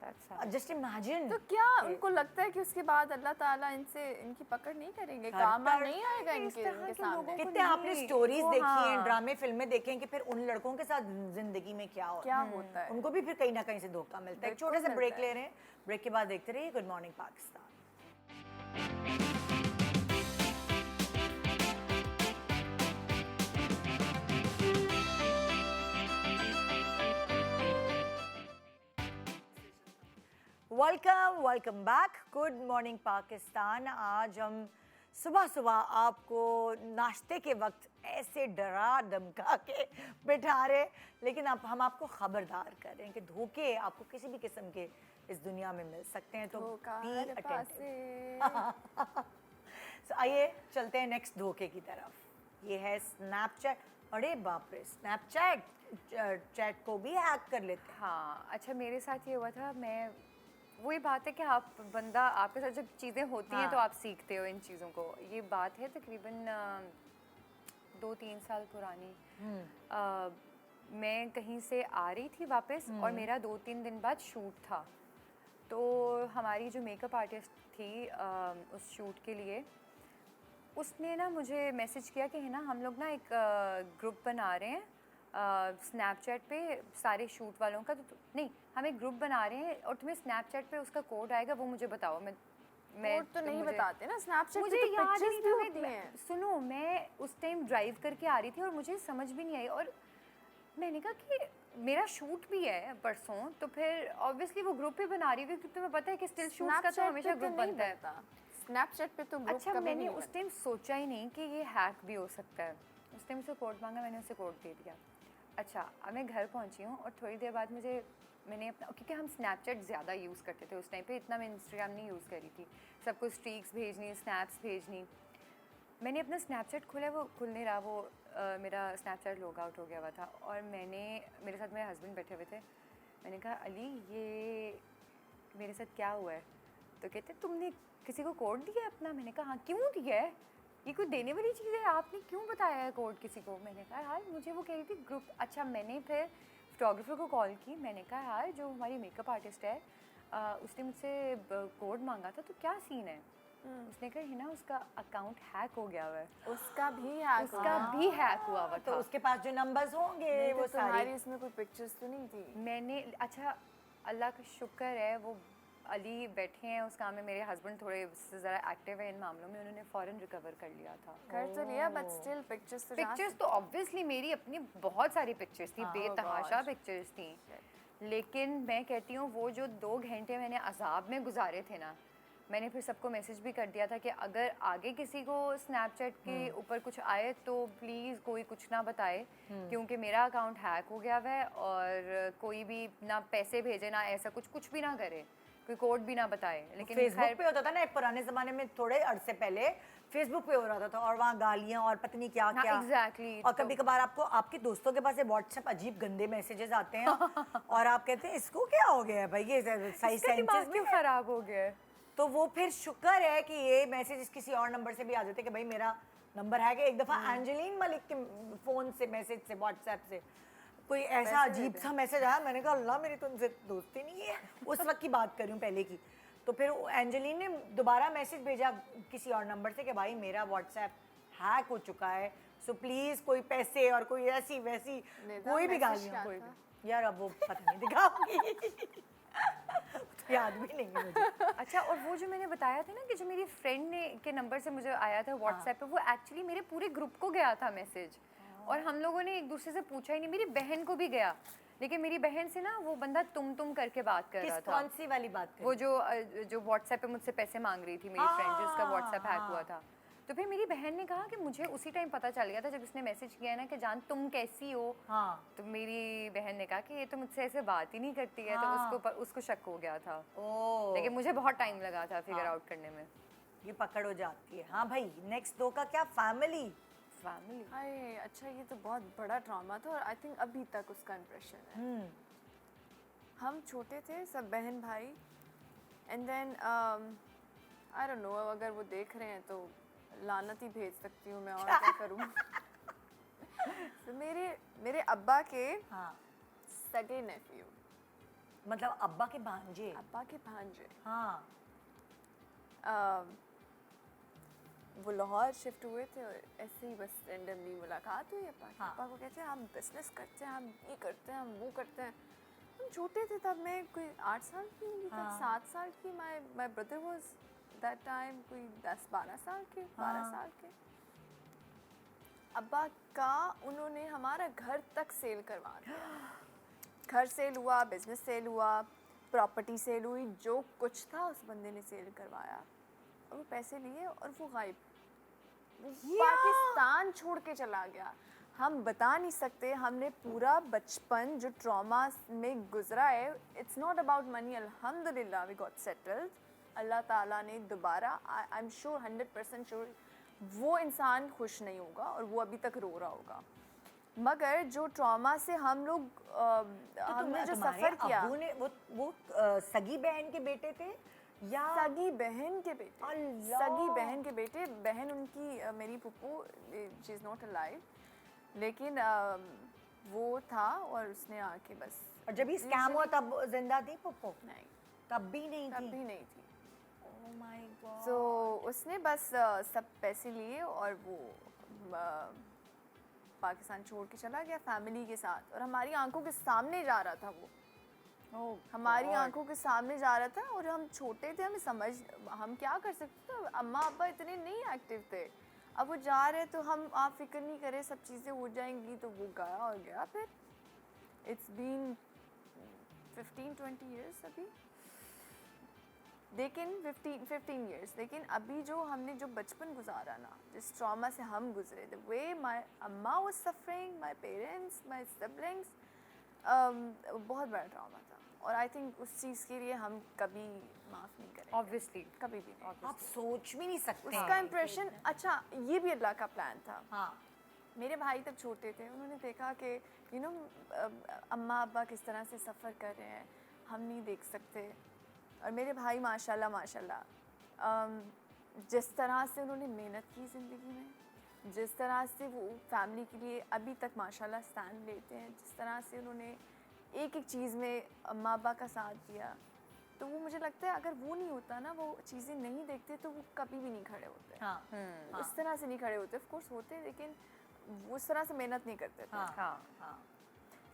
That's sad। Just imagine. तो क्या उनको लगता है कि उसके बाद अल्लाह ताला इनकी पकड़ नहीं करेंगे, करता कामा है। नहीं आएगा इस तरह इनके के सामने? लोगों को कितने नहीं, आपने स्टोरीज वो देखी हैं, हाँ। ड्रामे फिल्में देखे हैं कि फिर उन लड़कों के साथ जिंदगी में क्या क्या होता है, होता है? उनको भी फिर कहीं ना कहीं से धोखा मिलता है। एक बिल्कुल छोटा सा ब्रेक मिलता है। ले रहे हैं, ब्रेक के बाद देखते रहिए good morning Pakistan. Welcome back, good morning Pakistan. आज हम सुबह सुबह आपको नाश्ते के वक्त ऐसे डरा धमका के बिठा रहे, लेकिन अब हम आपको खबरदार कर रहे हैं कि धोखे आपको किसी भी किस्म के इस दुनिया में मिल सकते हैं, तो धोखा बी हर अटेंटिव। पासे। So, आइए चलते हैं नेक्स्ट धोखे की तरफ। ये है स्नैपचैट। अरे बाप रे, स्नैपचैट चैट को भी हैक कर लेते हैं। हाँ, अच्छा मेरे साथ ये हुआ था। मैं वही बात है कि आपके साथ जब चीज़ें होती हैं तो आप सीखते हो इन चीज़ों को। ये बात है तकरीबन 2-3 साल पुरानी। मैं कहीं से आ रही थी वापस और मेरा 2-3 दिन बाद शूट था। तो हमारी जो मेकअप आर्टिस्ट थी उस शूट के लिए, उसने ना मुझे मैसेज किया कि है ना हम लोग ना एक ग्रुप बना रहे हैं स्नैपचैट पे सारे शूट वालों का। तो नहीं, हम एक ग्रुप बना रहे हैं और तुम्हें स्नैपचैट पे उसका कोड आएगा, वो मुझे बताओ। मैं कोड तो नहीं बताते ना स्नैपचैट मुझे पे, तो याद ही पिक्चर्स नहीं भी था। होती हैं। सुनो, मैं उस टाइम ड्राइव करके आ रही थी और मुझे समझ भी नहीं आई, और मैंने कहा कि मेरा शूट भी है परसों, तो फिर ऑब्वियसली वो ग्रुप ही बना रही थी क्योंकि तुम्हें पता है कि स्टिल शूट्स का तो हमेशा ग्रुप बनता है। स्नैपचैट पे तो ग्रुप अच्छा, कभी मैंने नहीं उस टाइम सोचा ही नहीं कि ये हैक भी हो सकता है। उस टाइम उसे कोड मांगा, मैंने उसे कोड दे दिया। अच्छा, अब मैं घर पहुंची हूँ और थोड़ी देर बाद मैंने अपना, क्योंकि हम स्नैपचैट ज़्यादा यूज़ करते थे उस टाइम पे, इतना मैं इंस्टाग्राम नहीं यूज़ कर रही थी। सबको स्ट्रीक्स भेजनी, स्नैप्स भेजनी। मैंने अपना स्नैपचैट खोला, वो खुल नहीं रहा, वो मेरा स्नैपचैट लॉग आउट हो गया हुआ था। और मेरे साथ मेरे हस्बैंड बैठे हुए थे। मैंने कहा अली ये मेरे साथ क्या हुआ है? तो कहते तुमने किसी को कोड दिया है अपना? मैंने कहा हाँ। क्यों दिया है? ये कोई देने वाली चीज़ है? आपने क्यों बताया है कोड किसी को? मैंने कहा यार मुझे वो कह रही थी ग्रुप। अच्छा, मैंने फिर फोटोग्राफर को कॉल की, मैंने कहा यार जो हमारी मेकअप आर्टिस्ट है उसने मुझसे कोड मांगा था, तो क्या सीन है? उसने कहा हिना उसका अकाउंट हैक हो गया हुआ है। उसका भी हैक हुआ हुआ तो था। उसके पास जो नंबर्स होंगे वो सारे। तुम्हारी इसमें कोई पिक्चर्स तो नहीं थी? मैंने अच्छा अल्लाह का शुक्र है वो अली बैठे हैं उस काम में, मेरे हस्बैंड थोड़े ज़रा एक्टिव है इन मामलों में, उन्होंने फ़ौरन रिकवर कर लिया था। कर तो लिया बट स्टिल पिक्चर्स तो ऑब्वियसली मेरी अपनी बहुत सारी पिक्चर्स थी, बेतहाशा पिक्चर्स थी, लेकिन मैं कहती हूँ वो जो 2 घंटे मैंने अजाब में गुजारे थे ना, मैंने फिर सबको मैसेज भी कर दिया था कि अगर आगे किसी को स्नैपचैट के ऊपर कुछ आए तो प्लीज़ कोई कुछ ना बताए, क्योंकि मेरा अकाउंट हैक हो गया हुआ है और कोई भी ना पैसे भेजे ना ऐसा कुछ भी ना करे, कोई कोड भी ना बताए। लेकिन फेसबुक पे होता था ना पुराने ज़माने में, थोड़े अरसे पहले फेसबुक पे हो रहा था और वहाँ गालियाँ और पता नहीं क्या क्या। एग्जैक्टली। और कभी कभार आपको आपके दोस्तों के पास से व्हाट्सएप अजीब गंदे मैसेजेस आते हैं और आप कहते हैं इसको क्या हो गया है भाई, ये सही सेंसेस क्यों खराब हो गया है? तो वो फिर शुक्र है कि ये मैसेज किसी और नंबर से भी आ जाते कि भाई मेरा नंबर है कि एक दफ़ा एंजेलिन मलिक के फ़ोन से मैसेज से व्हाट्सएप से कोई ऐसा अजीब सा मैसेज आया, मैंने कहा अल्लाह मेरी तो उनसे दोस्ती नहीं है, उस वक्त की बात कर रही हूँ पहले की। तो फिर एंजेलिन ने दोबारा मैसेज भेजा किसी और नंबर से कि भाई मेरा व्हाट्सएप हैक हो चुका है, सो प्लीज़ कोई पैसे और कोई ऐसी वैसी कोई भी गालियाँ कोई भी। यार अब वो पता नहीं दिखाऊंगी तो याद भी नहीं है मुझे। अच्छा, और वो जो मैंने बताया था ना कि जो मेरी फ्रेंड ने के नंबर से मुझे आया था व्हाट्सएप पे, वो एक्चुअली मेरे पूरे ग्रुप को गया था मैसेज, और हम लोगों ने एक दूसरे से पूछा ही नहीं। मेरी बहन को भी गया, लेकिन मेरी बहन से ना वो बंदा तुम करके बात कर रहा था। कौन सी वाली बात कर? वो जो व्हाट्सएप पे मुझसे पैसे मांग रही थी मेरी फ्रेंड, जिसका व्हाट्सएप हैक हुआ था। तो फिर मेरी बहन ने कहा कि मुझे उसी टाइम पता चल गया था जब उसने मैसेज किया है ना कि जान तुम कैसी हो। हाँ। तो मेरी बहन ने कहा कि ये तो मुझसे ऐसे बात ही नहीं करती है। तो उसको शक हो गया था। लेकिन मुझे बहुत टाइम लगा था फिगर आउट करने में। ये पकड़ हो जाती है। हाँ भाई, नेक्स्ट 2 का क्या? फैमिली। हाय, अच्छा ये तो बहुत बड़ा ट्रॉमा था और आई थिंक अभी तक उसका इम्प्रेशन है। हम छोटे थे सब बहन भाई, and then I don't know, अगर वो देख रहे हैं तो लानत ही भेज सकती हूँ मैं, और क्या करूँ। तो मेरे अब्बा के सगे नेफ्यू, मतलब अब्बा के भांजे। अब्बा के भांजे, हाँ। वो लाहौर शिफ्ट हुए थे और ऐसे ही बस रेंडमली मुलाकात हुई अब्बा की। अब्बा को कहते हैं हम बिजनेस करते हैं, हम ये करते हैं, हम वो करते हैं। हम छोटे थे तब, मैं कोई 8 साल की होंगी तब, 7 साल की। My brother was that time कोई 10-12 साल के, 12 साल के। अब्बा का उन्होंने हमारा घर तक सेल करवा दिया। घर सेल हुआ, बिजनेस सेल हुआ, प्रॉपर्टी सेल हुई, जो कुछ था उस बंदे ने सेल करवाया और वो पैसे लिए और वो गायब, वो पाकिस्तान छोड़ के चला गया। हम बता नहीं सकते, हमने पूरा बचपन जो ट्रॉमा में गुजरा है, इट्स नॉट अबाउट मनी। अल्हम्दुलिल्लाह वी गॉट सेटल्ड, अल्लाह ताला ने दोबारा, आई एम श्योर 100% श्योर वो इंसान खुश नहीं होगा और वो अभी तक रो रहा होगा। मगर जो ट्रॉमा से हम लोग हमने जो सफ़र किया, अब्बू ने वो सगी बहन के बेटे थे या सगी बहन के बेटे, सगी बहन के बेटे। बहन उनकी मेरी पुप्पू, शी इज़ नॉट अलाइव, लेकिन वो था और उसने आके बस। और जब ये स्कैम हुआ तब जिंदा थी पुप्पो? नहीं, तब भी नहीं थी। तब भी नहीं थी। Oh my God. तो उसने बस सब पैसे लिए और वो पाकिस्तान छोड़ के चला गया फैमिली के साथ, और हमारी आंखों के सामने जा रहा था वो। हमारी आंखों के सामने जा रहा था और हम छोटे थे, हम क्या कर सकते थे। अम्मा अब्बा इतने नहीं एक्टिव थे। अब वो जा रहे तो हम, आप फिक्र नहीं करें, सब चीज़ें हो जाएंगी। तो वो गया और गया। फिर इट्स बीन 15-20 ईयर्स अभी, लेकिन 15 ईयर्स। लेकिन अभी जो हमने जो बचपन गुजारा ना, जिस ट्रॉमा से हम गुजरे, द वे माई अम्मा was suffering, my parents, my siblings, बहुत बड़ा ट्रॉमा था। और आई थिंक उस चीज़ के लिए हम कभी माफ़ नहीं करेंगे, ऑब्वियसली, कभी भी नहीं। आप सोच भी नहीं सकते उसका इम्प्रेशन। अच्छा, ये भी अल्लाह का प्लान था। हाँ। मेरे भाई तब छोटे थे, उन्होंने देखा कि अम्मा अब्बा किस तरह से सफ़र कर रहे हैं, हम नहीं देख सकते। और मेरे भाई माशाल्लाह जिस तरह से उन्होंने मेहनत की ज़िंदगी में, जिस तरह से वो फैमिली के लिए अभी तक माशाल्लाह स्टैंड लेते हैं, जिस तरह से उन्होंने एक एक चीज़ में माँ बाप का साथ दिया, तो वो मुझे लगता है अगर वो नहीं होता ना, वो चीज़ें नहीं देखते तो वो कभी भी नहीं खड़े होते। हाँ उस तरह से नहीं खड़े होते, ऑफ कोर्स होते, लेकिन वो उस तरह से मेहनत नहीं करते थे। हाँ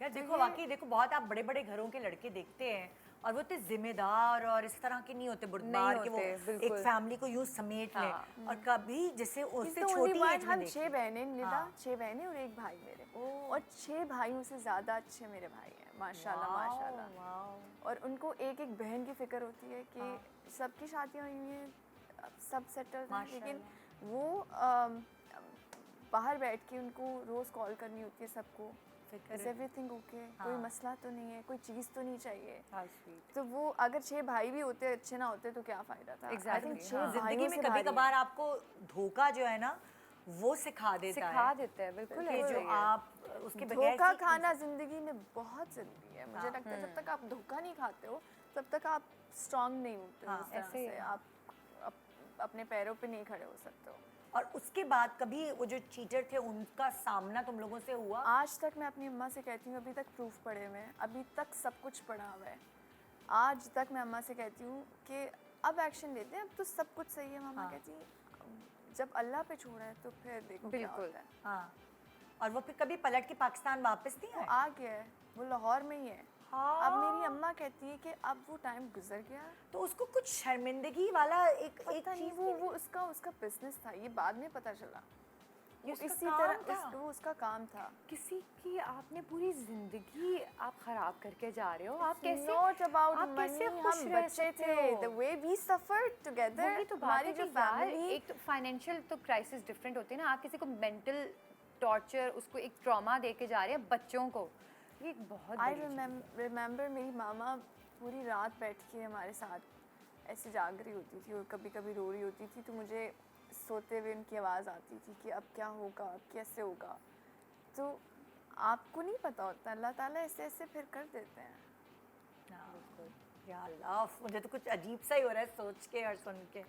यार देखो वाकई देखो बहुत आप बड़े बड़े घरों के लड़के देखते हैं और वो इतने जिम्मेदार और इस तरह के नहीं होते बुर्दबार के वो एक फैमिली को यूं समेट लें और कभी जैसे उससे छोटी एज में हम 6 बहनें, निदा 6 बहनें और एक भाई मेरे, और 6 भाइयों से ज़्यादा अच्छे मेरे भाई हैं माशाल्लाह माशाल्लाह। और उनको एक एक बहन की फिक्र होती है कि सबकी शादियाँ हुई हैं, सब सेटल्ड हैं, लेकिन वो बाहर बैठ के उनको रोज़ कॉल करनी होती है सबको, इज एवरीथिंग ओके, कोई मसला तो नहीं है, कोई चीज़ तो नहीं चाहिए। तो वो अगर 6 भाई भी होते अच्छे ना होते तो क्या फ़ायदा था। जिंदगी में कभी कभार आपको धोखा जो है ना वो सिखा देता है बिल्कुल कि जो आप उसके बगैर धोखा खाना ज़िंदगी में बहुत ज़रूरी है। मुझे लगता है जब तक आप धोखा नहीं खाते हो तब तक आप स्ट्रांग नहीं होते हो। उस तरह से आप अपने पैरों पे नहीं खड़े हो सकते हो। और उसके बाद कभी वो जो चीटर थे उनका सामना तुम लोगों से हुआ? आज तक मैं अपनी अम्मा से कहती हूँ, अभी तक प्रूफ पड़े हुए हैं, अभी तक सब कुछ पड़ा हुआ है। आज तक मैं अम्मा से कहती हूँ कि अब एक्शन लेते हैं, अब तो सब कुछ सही है। मम्मा कहती है जब अल्लाह पे छोड़ा है तो फिर देखो क्या होता है। हाँ, और वो फिर कभी पलट के पाकिस्तान वापस नहीं आए? आ गया है, वो लाहौर में ही है। अब मेरी अम्मा कहती है कि अब वो टाइम गुजर गया, तो उसको कुछ शर्मिंदगी वाला एक नहीं, वो उसका बिजनेस था, ये बाद में पता चला। इसी तरह वो उसका काम था। किसी की आपने पूरी जिंदगी आप खराब करके जा रहे हो। आप कैसे नॉट अबाउट आप मनी, कैसे खुश हम रह बच्चे सकते थे, हो? The way we suffered together. वही तो बात है कि यार एक तो फाइनेंशियल तो क्राइसिस डिफरेंट होते हैं ना, आप किसी को मेंटल टॉर्चर, उसको एक ट्रॉमा दे के जा रहे हैं बच्चों को, ये बहुत आई रिमेंबर मेरी मामा पूरी रात बैठ के हमारे साथ ऐसे जाग रही होती थी और कभी कभी रो रही होती थी, तो मुझे सोते हुए उनकी आवाज़ आती थी कि अब क्या होगा, अब कैसे होगा। तो आपको नहीं पता होता, अल्लाह ताला ऐसे ऐसे फिर कर देते हैं। या अल्लाह, मुझे तो कुछ अजीब सा ही हो रहा है सोच के और सुन के।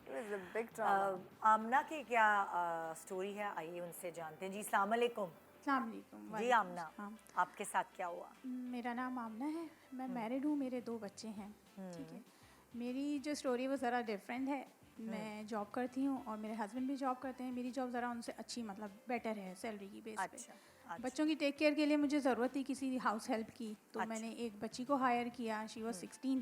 Big drama. आमना की क्या स्टोरी है, आइए उनसे जानते हैं। जी अस्सलाम वालेकुम। जी आमना, आपके साथ क्या हुआ? मेरा नाम आमना है, मैं मैरिड हूँ, मेरे 2 बच्चे हैं। ठीक है, मेरी जो स्टोरी वो ज़रा डिफरेंट है। मैं जॉब करती हूँ और मेरे हस्बैंड भी जॉब करते हैं। मेरी जॉब ज़रा उनसे अच्छी, मतलब बेटर है सैलरी की बेस पे। बच्चों की टेक केयर के लिए मुझे ज़रूरत थी किसी हाउस हेल्प की, तो मैंने एक बच्ची को हायर किया। शी वाज 16,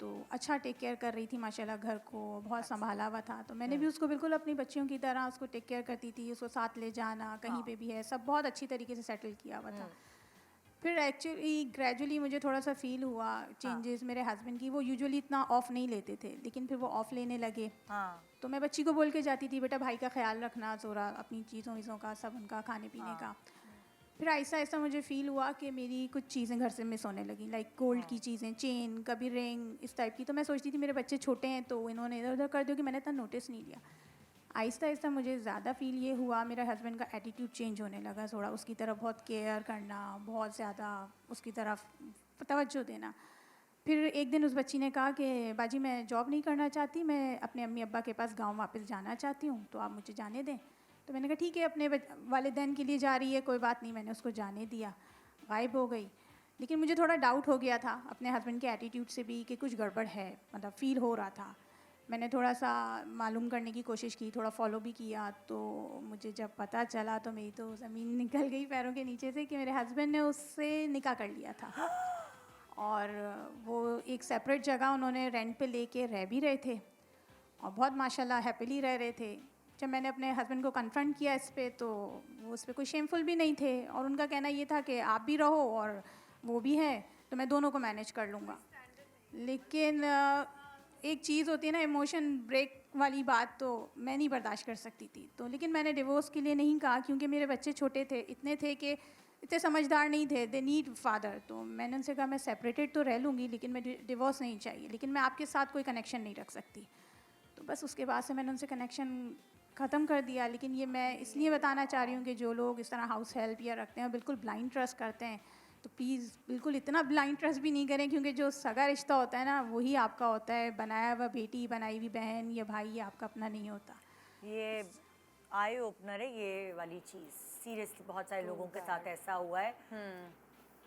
तो अच्छा टेक केयर कर रही थी माशाल्लाह, घर को बहुत संभाला हुआ था। तो मैंने भी उसको बिल्कुल अपनी बच्चियों की तरह उसको टेक केयर करती थी, उसको साथ ले जाना कहीं पे भी है, सब बहुत अच्छी तरीके से सेटल किया हुआ था। फिर एक्चुअली ग्रेजुअली मुझे थोड़ा सा फील हुआ चेंजेस मेरे हस्बैंड की। वो यूजुअली इतना ऑफ नहीं लेते थे, लेकिन फिर वो ऑफ लेने लगे। तो मैं बच्ची को बोल के जाती थी, बेटा भाई का ख्याल रखना, ज़ोरा अपनी चीज़ों वीज़ों का, सब उनका खाने पीने का। फिर ऐसा ऐसा मुझे फ़ील हुआ कि मेरी कुछ चीज़ें घर से मिस होने लगी, लाइक गोल्ड की चीज़ें, चेन, कभी रिंग, इस टाइप की। तो मैं सोचती थी मेरे बच्चे छोटे हैं तो इन्होंने इधर उधर कर दिया कि मैंने इतना नोटिस नहीं लिया। आहिस्ता आहिस्ता मुझे ज़्यादा फ़ील ये हुआ, मेरा हस्बैंड का एटीट्यूड चेंज होने लगा थोड़ा, उसकी तरफ बहुत केयर करना, बहुत ज़्यादा उसकी तरफ तवज्जो देना। फिर एक दिन उस बच्ची ने कहा कि बाजी मैं जॉब नहीं करना चाहती, मैं अपने अम्मी अब्बा के पास गांव वापस जाना चाहती हूँ, तो आप मुझे जाने दें। तो मैंने कहा ठीक है, अपने वालिदैन के लिए जा रही है, कोई बात नहीं। मैंने उसको जाने दिया, गायब हो गई। लेकिन मुझे थोड़ा डाउट हो गया था अपने हस्बैंड के एटीट्यूड से भी कि कुछ गड़बड़ है, मतलब फ़ील हो रहा था। मैंने थोड़ा सा मालूम करने की कोशिश की, थोड़ा फॉलो भी किया। तो मुझे जब पता चला तो मेरी तो ज़मीन निकल गई पैरों के नीचे से कि मेरे हस्बैंड ने उससे निकाह कर लिया था। और वो एक सेपरेट जगह उन्होंने रेंट पे लेके रह भी रहे थे और बहुत माशाल्लाह हैप्पीली रह रहे थे। जब मैंने अपने हस्बैंड को कन्फ्रंट किया इस पे, तो वो उस पर कोई शेमफुल भी नहीं थे और उनका कहना ये था कि आप भी रहो और वो भी है, तो मैं दोनों को मैनेज कर लूँगा। लेकिन एक चीज़ होती है ना, इमोशन ब्रेक वाली बात, तो मैं नहीं बर्दाश्त कर सकती थी। तो लेकिन मैंने डिवोर्स के लिए नहीं कहा, क्योंकि मेरे बच्चे छोटे थे, इतने थे कि इतने समझदार नहीं थे, दे नीड फादर। तो मैंने उनसे कहा मैं सेपरेटेड तो रह लूँगी, लेकिन मैं डिवोर्स नहीं चाहिए, लेकिन मैं आपके साथ कोई कनेक्शन नहीं रख सकती। तो बस उसके बाद से मैंने उनसे कनेक्शन ख़त्म कर दिया। लेकिन ये मैं इसलिए बताना चाह रही हूँ कि जो लोग इस तरह हाउस हेल्प या रखते हैं, बिल्कुल ब्लाइंड ट्रस्ट करते हैं, तो प्लीज़ बिल्कुल इतना ब्लाइंड ट्रस्ट भी नहीं करें, क्योंकि जो सगा रिश्ता होता है ना, वही आपका होता है। बनाया हुआ बेटी, बनाई हुई बहन या भाई, ये आपका अपना नहीं होता। ये आई ओपनर है ये वाली चीज़, सीरियसली बहुत सारे लोगों के साथ ऐसा हुआ है।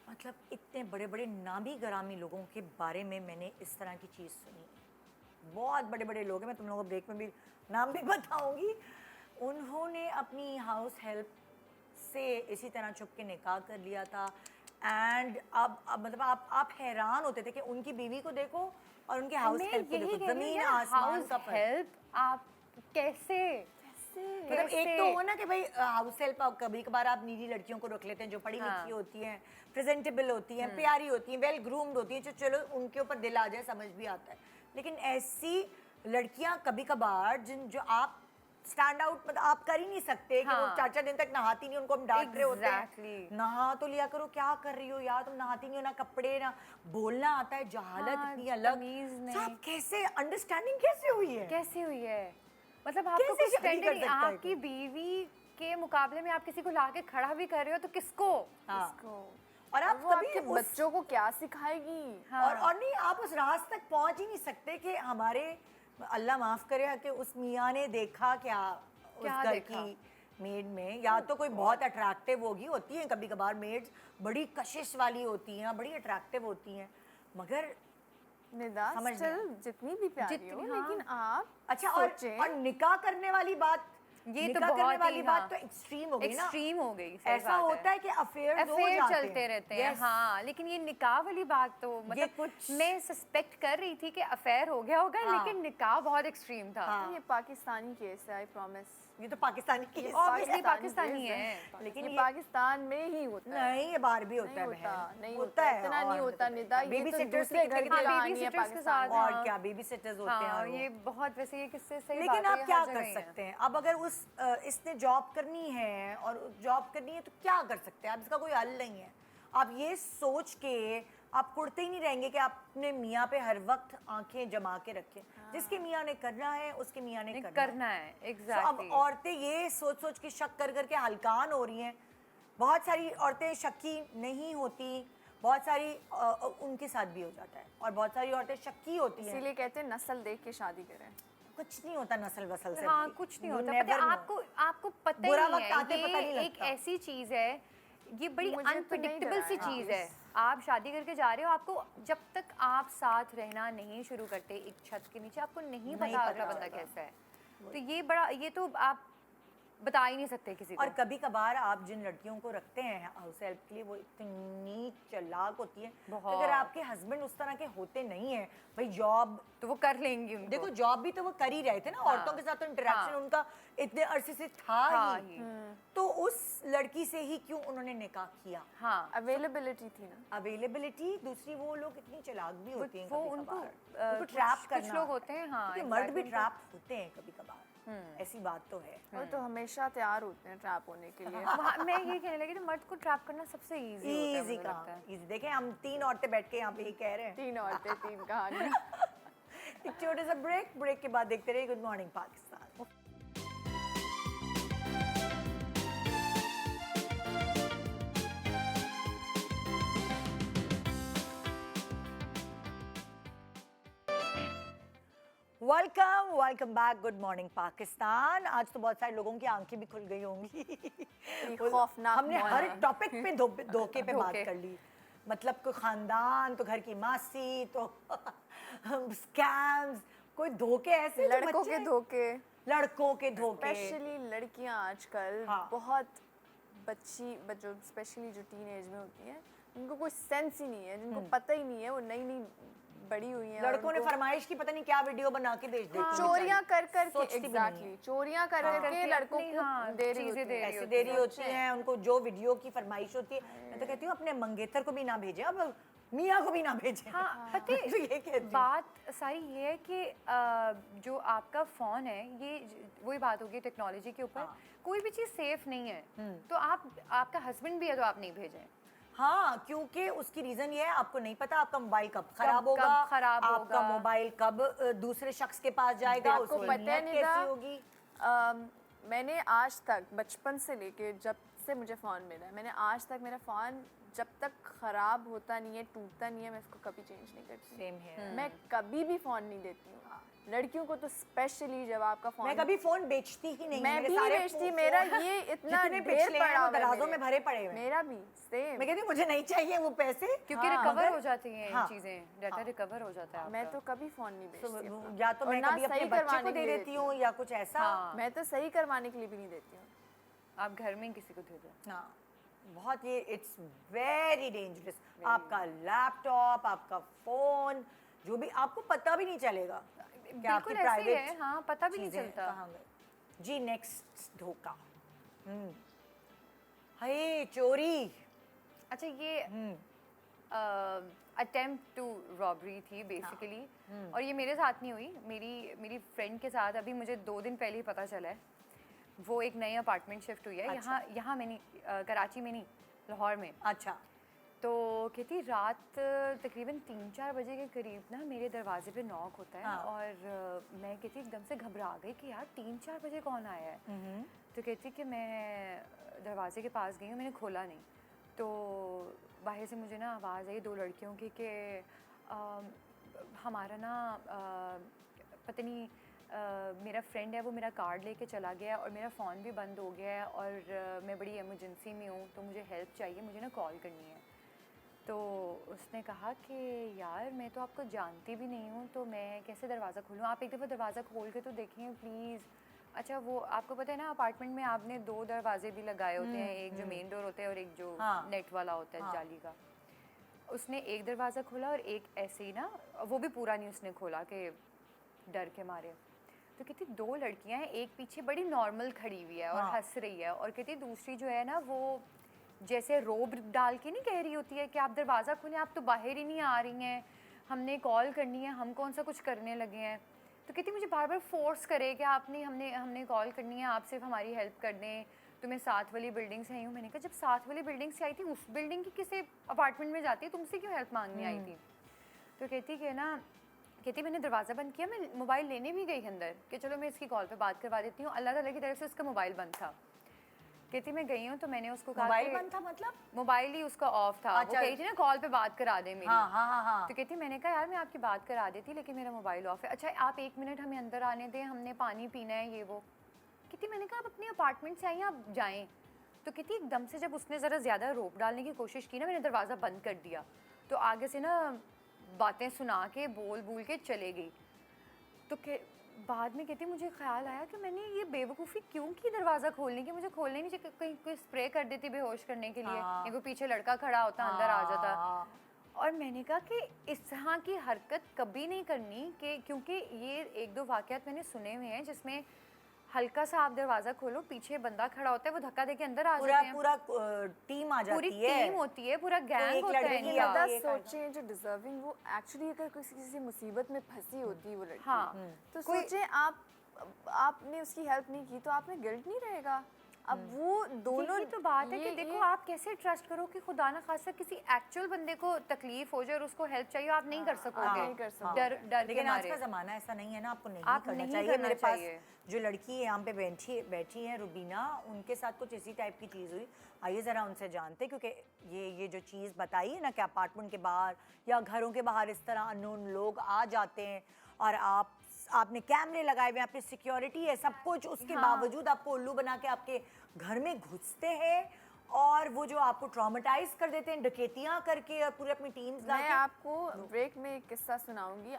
मतलब इतने बड़े बड़े नामी गरामी लोगों के बारे में मैंने इस तरह की चीज़ सुनी। बहुत बड़े बड़े लोग हैं, मैं तुम लोगों को ब्रेक में भी नाम भी बताऊंगी। उन्होंने अपनी हाउस हेल्प से इसी तरह छुप के निकाह कर लिया था। एंड अब मतलब आप हैरान होते थे कि उनकी बीवी को देखो और उनके हाउस हेल्प को देखो, ज़मीन आसमान का फर्क। हेल्प आप कैसे मतलब एक तो हो ना कि भाई हाउस हेल्प, कभी कभार आप नीडी लड़कियों को रख लेते हैं जो पढ़ी लिखी होती हैं, प्रेजेंटेबल होती हैं, प्यारी होती हैं, वेल ग्रूम्ड होती हैं, जो चलो उनके ऊपर दिल आ जाए, समझ भी आता है। लेकिन ऐसी लड़कियां कभी कभार जो आप स्टैंड आउट मतलब आप कर ही नहीं सकते कि वो 4-4 दिन तक नहाती नहीं, उनको हम डांट रहे होते हैं, नहा तो लिया करो, क्या कर रही हो यार तुम, नहाती नहीं हो, ना कपड़े ना बोलना आता है, जहालत इतनी अलग। सब कैसे अंडरस्टैंडिंग कैसे हुई है? मतलब आपको कैसे कुछ शादी कर टेंडर नहीं, सकता है आपकी बीवी के मुकाबले में आप किसी को लाके खड़ा भी कर रहे हो तो किसको? और आप वो कभी आपके बच्चों को क्या सिखाएगी? और नहीं, आप उस राज तक पहुंच ही नहीं सकते कि हमारे, अल्लाह माफ करे, कि उस मियाँ ने देखा क्या उस घर की मेड में। या तो कोई बहुत अट्रैक्टिव होती हैं कभी कभार मेड्स, बड़ी कशिश वाली होती हैं, बड़ी अट्रैक्टिव होती हैं, मगर निदा स्टिल जितनी भी प्यारी हो, लेकिन आप अच्छा और निकाह करने वाली बात, ये तो निकाह बहुत करने ही, वाली बात तो एक्सट्रीम हो गई ना, एक्सट्रीम हो गई। ऐसा होता है कि अफेयर चलते रहते हैं। हाँ, लेकिन ये निकाह वाली बात तो मतलब मैं सस्पेक्ट कर रही थी कि अफेयर हो गया होगा, लेकिन निकाह बहुत एक्सट्रीम था। ये पाकिस्तानी केस है, आई प्रॉमिस। ये तो पाकिस्तानी केस ऑब्वियसली पाकिस्तानी है, लेकिन ये पाकिस्तान में ही होता है। नहीं, ये बाहर भी होता है, नहीं होता है, इतना नहीं होता निदा। बेबी सिटर्स दूसरे घर की कहानी है पाकिस्तान में। और क्या बेबी सिटर्स होते हैं, और ये बहुत वैसे ये किससे सही बात लेकिन है, आप क्या कर सकते हैं? अब अगर इसने जॉब करनी है और जॉब करनी है तो क्या कर सकते हैं? अब इसका कोई हल नहीं है। आप ये सोच के आप कुड़ते ही नहीं रहेंगे कि आप अपने मियाँ पे हर वक्त आंखें जमा के रखें। जिसके मियाँ ने करना है उसके मियाँ ने करना है। एग्जैक्टली। अब औरतें ये सोच सोच के शक कर करके हलकान हो रही हैं। बहुत सारी औरतें शक्की नहीं होती, बहुत सारी उनके साथ भी हो जाता है, और बहुत सारी औरतें शक्की होती हैं। इसीलिए कहते हैं नस्ल देख के शादी करें। कुछ नहीं होता नस्ल वसल से। हाँ, कुछ नहीं होता। पता है, आपको पता ही नहीं है, ये एक ऐसी चीज है, ये बड़ी अनप्रेडिक्टेबल सी चीज है। आप शादी करके जा रहे हो, आपको जब तक आप साथ रहना नहीं शुरू करते एक छत के नीचे, आपको नहीं पता अगला बंदा कैसा है। तो ये तो आप बता ही नहीं सकते किसी को। और कभी कभार आप जिन लड़कियों को रखते हैं हाउस हेल्प के लिए, वो इतनी चालाक होती है। तो अगर आपके हस्बैंड उस तरह के होते नहीं है, भाई जॉब तो वो कर लेंगी उनको। देखो जॉब भी तो वो कर ही रहे थे ना, औरतों के साथ तो इंटरेक्शन उनका इतने अरसे से था ही। तो उस लड़की से ही क्यों उन्होंने निकाह किया? हाँ, अवेलेबिलिटी थी ना। अवेलेबिलिटी। दूसरी वो लोग इतनी चालाक भी होती हैं, वो उनको ट्रैप करना, कुछ लोग होते हैं। हाँ, मर्द भी ट्रैप होते हैं कभी कभार, ऐसी बात तो है। और तो हमेशा तैयार होते हैं ट्रैप होने के लिए। मैं ये कहने लगी तो मर्द को ट्रैप करना सबसे इजी काम है। देखें, हम 3 औरतें बैठ के यहाँ पे ये कह रहे हैं। 3 औरतें 3 कहानी। एक छोटे सा ब्रेक के बाद देखते रहिए good morning Pakistan. Welcome back, good morning Pakistan. आज तो बहुत सारे लोगों की आंखें भी खुल गई होंगी। खौफनाक हमने हर टॉपिक पे धोखे पे बात कर ली। मतलब कोई खानदान, तो घर की मासी, तो स्कैम्स, कोई धोखे ऐसे, लड़कों के धोखे, स्पेशली लड़कियां आजकल बहुत बच्चों स्पेशली जो टीनेज में होती हैं, उनको कोई सेंस ही नहीं है, जिनको पता ही नहीं है, वो नई बड़ी हुई हैं। लड़कों ने फरमाइश की पता नहीं क्या वीडियो बना के भेज देती हैं। चोरियां कर एग्जैक्टली चोरियां कर करके लड़कों को दे रही होती हैं। उनको जो वीडियो की फरमाइश होती है, मैं तो कहती हूँ अपने मंगेतर को भी ना भेजें, अब मियाँ को भी ना भेजें। हाँ, पता है, तो ये कहती बात सारी ये है कि जो आपका फ़ोन है, ये वही बात होगी टेक्नोलॉजी के ऊपर। कोई भी चीज़ सेफ नहीं है, तो आपका हस्बैंड भी है तो आप नहीं भेजें। हाँ, क्योंकि उसकी रीजन ये है, आपको नहीं पता आपका मोबाइल कब खराब होगा, आपका मोबाइल कब दूसरे शख्स के पास जाएगा, आपको पता है कैसी होगी। मैंने आज तक बचपन से लेके जब से मुझे फ़ोन मिला है, मैंने आज तक मेरा फ़ोन जब तक ख़राब होता नहीं है, टूटता नहीं है, मैं इसको कभी चेंज नहीं करती। सेम है। मैं कभी भी फ़ोन नहीं देती हूँ। लड़कियों को तो स्पेशली जब आपका फोन, मैं कभी फोन बेचती ही नहीं, मैं मेरे भी सारे बेचती, फोन मेरा ये इतना जितने ढेर पिछले हैं पड़ा वो हुआ है दराजों मेरे। में भरे पड़े हुए हैं। मेरा भी सेम। मैं कहती हूँ मुझे नहीं चाहिए वो पैसे, क्योंकि हाँ, रिकवर अगर- हो जाती हैं हाँ, ये चीज़ें, डाटा रिकवर हो जाता है मैं आपका। तो कभी फोन नहीं बेचती अपना। या तो और मैं ना कभी अपने सही बच्चे करवाने को के दे लिए देती हूँ या कुछ ऐसा। हाँ। मैं तो सही करवाने के लिए भी नहीं देती हूँ। आप घर में किसी को दे दो। हाँ, बहुत ये इट्स वेरी डेंजरस। आपका लैपटॉप, आपका फोन, जो भी आपको पता भी नहीं चलेगा कि आपकी बिल्कुल ऐसे ही प्राइवेट है, हाँ, पता भी नहीं चीजें चलता। कहाँ गई। जी नेक्स्ट धोखा। हाय चोरी। अच्छा, ये अटेम्प्ट टू रॉबरी थी बेसिकली, और ये मेरे साथ नहीं हुई, मेरी फ्रेंड के साथ। अभी मुझे 2 दिन पहले ही पता चला है। वो एक नई अपार्टमेंट शिफ्ट हुई है, अच्छा। यहाँ में नहीं, कराची में नहीं, लाहौर में। अच्छा, तो कहती रात तकरीबन 3-4 बजे के करीब ना मेरे दरवाजे पे नॉक होता है। हाँ। और मैं कहती एकदम से घबरा गई कि यार 3-4 बजे कौन आया है। तो कहती कि मैं दरवाजे के पास गई हूँ, मैंने खोला नहीं। तो बाहर से मुझे ना आवाज़ आई 2 लड़कियों की कि हमारा ना पता नहीं मेरा फ्रेंड है वो मेरा कार्ड लेके चला गया और मेरा फ़ोन भी बंद हो गया है और मैं बड़ी इमरजेंसी में हूँ, तो मुझे हेल्प चाहिए, मुझे ना कॉल करनी है। तो उसने कहा कि यार मैं तो आपको जानती भी नहीं हूँ, तो मैं कैसे दरवाज़ा खोलूँ, आप एक दफ़ा दरवाज़ा खोल के तो देखें प्लीज़। अच्छा, वो आपको पता है ना अपार्टमेंट में आपने 2 दरवाजे भी लगाए होते हैं, एक जो मेन डोर होता है और एक जो हाँ। नेट वाला होता है, हाँ। जाली का। उसने एक दरवाज़ा खोला और एक ऐसे ही ना, वो भी पूरा नहीं उसने खोला कि डर के मारे। तो कहती 2 लड़कियां हैं, एक पीछे बड़ी नॉर्मल खड़ी हुई है और हाँ। हंस रही है, और कहती दूसरी जो है ना वो जैसे रोब डाल के नहीं कह रही होती है कि आप दरवाज़ा खोलें, आप तो बाहर ही नहीं आ रही हैं, हमने कॉल करनी है, हम कौन सा कुछ करने लगे हैं। तो कहती मुझे बार बार फोर्स करे कि आपने हमने कॉल करनी है, आप सिर्फ हमारी हेल्प कर दें, तो मैं 7 वाली बिल्डिंग से आई हूँ। मैंने कहा जब 7 वाली बिल्डिंग से आई थी, उस बिल्डिंग की किसी अपार्टमेंट में जाती है, तुमसे क्यों हेल्प मांगने आई थी। तो कहती कि ना, कहती मैंने दरवाज़ा बंद किया, मैं मोबाइल लेने भी गई अंदर कि चलो मैं इसकी कॉल पे बात करवा देती हूँ, अल्लाह ताला की तरफ से उसका मोबाइल बंद था। कहती मैं गई हूँ तो मैंने उसको कहा मोबाइल कि बंद था मतलब? मोबाइल ही उसका ऑफ था। अच्छा। वो कही थी ना कॉल पे बात करा दे मेरी। हाँ हाँ हाँ हाँ। तो कहती मैंने कहा यार मैं आपकी बात करा देती, लेकिन मेरा मोबाइल ऑफ है। अच्छा आप 1 मिनट हमें अंदर आने दें, हमने पानी पीना है, ये वो। कहती मैंने कहा आप अपने अपार्टमेंट से आई, आप जाएँ। तो कहती एकदम से जब उसने ज़रा ज़्यादा रोप डालने की कोशिश की ना, मैंने दरवाज़ा बंद कर दिया। तो आगे से ना बातें सुना के बोल के चले गई। तो बाद में कहती मुझे ख्याल आया कि मैंने ये बेवकूफ़ी क्यों की दरवाज़ा खोलने की, मुझे खोलने नहीं चाहिए, कहीं कोई स्प्रे कर देती बेहोश करने के लिए, हाँ। या कोई पीछे लड़का खड़ा होता अंदर आ जाता। हाँ। और मैंने कहा कि इस तरह की हरकत कभी नहीं करनी, कि क्योंकि ये 1-2 वाक़यात मैंने सुने हुए हैं जिसमें हल्का सा आप दरवाज़ा खोलो, पीछे बंदा खड़ा होता है, वो धक्का देके अंदर आ जाते हैं। पूरा टीम आ पूरी जाती है, टीम होती है, पूरा गैंग एक होता है लड़की इनका। या- ज़्यादा ये सोचें जो डिजर्विंग, वो एक्चुअली अगर किसी मुसीबत में फंसी होती है वो लड़की, हाँ। तो सोचें आपने उसकी हेल्प नहीं की तो आप में गिल्ट नहीं रहेगा। अब वो दोनों यही तो बात है कि ये- देखो ये- आप कैसे ट्रस्ट करो कि खुदा ना खासा किसी एक्चुअल बंदे को तकलीफ हो जाए और उसको हेल्प चाहिए, आप नहीं कर सकोगे। नहीं कर सकते। डर के लेकिन आज मारे। का ज़माना ऐसा नहीं है ना, आपको नहीं आप करना नहीं चाहिए। करना मेरे पास चाहिए। जो लड़की यहाँ पे बैठी है रुबीना, उनके साथ कुछ इसी टाइप की चीज़ हुई। आइए ज़रा उनसे जानते, क्योंकि ये जो चीज़ बताई है ना कि अपार्टमेंट के बाहर या घरों के बाहर इस तरह अननोन लोग आ जाते हैं और आपने कैमरे लगाए हुए हैं, आपने सिक्योरिटी है, सब कुछ, उसके बावजूद आपको उल्लू बना के आपके घर में घुसते हैं और वो जो आपको ट्रॉमेटाइज कर देते हैं, डकैतियाँ करके और पूरे अपनी टीम्स ला मैं के। आपको ब्रेक में एक किस्सा सुनाऊंगी,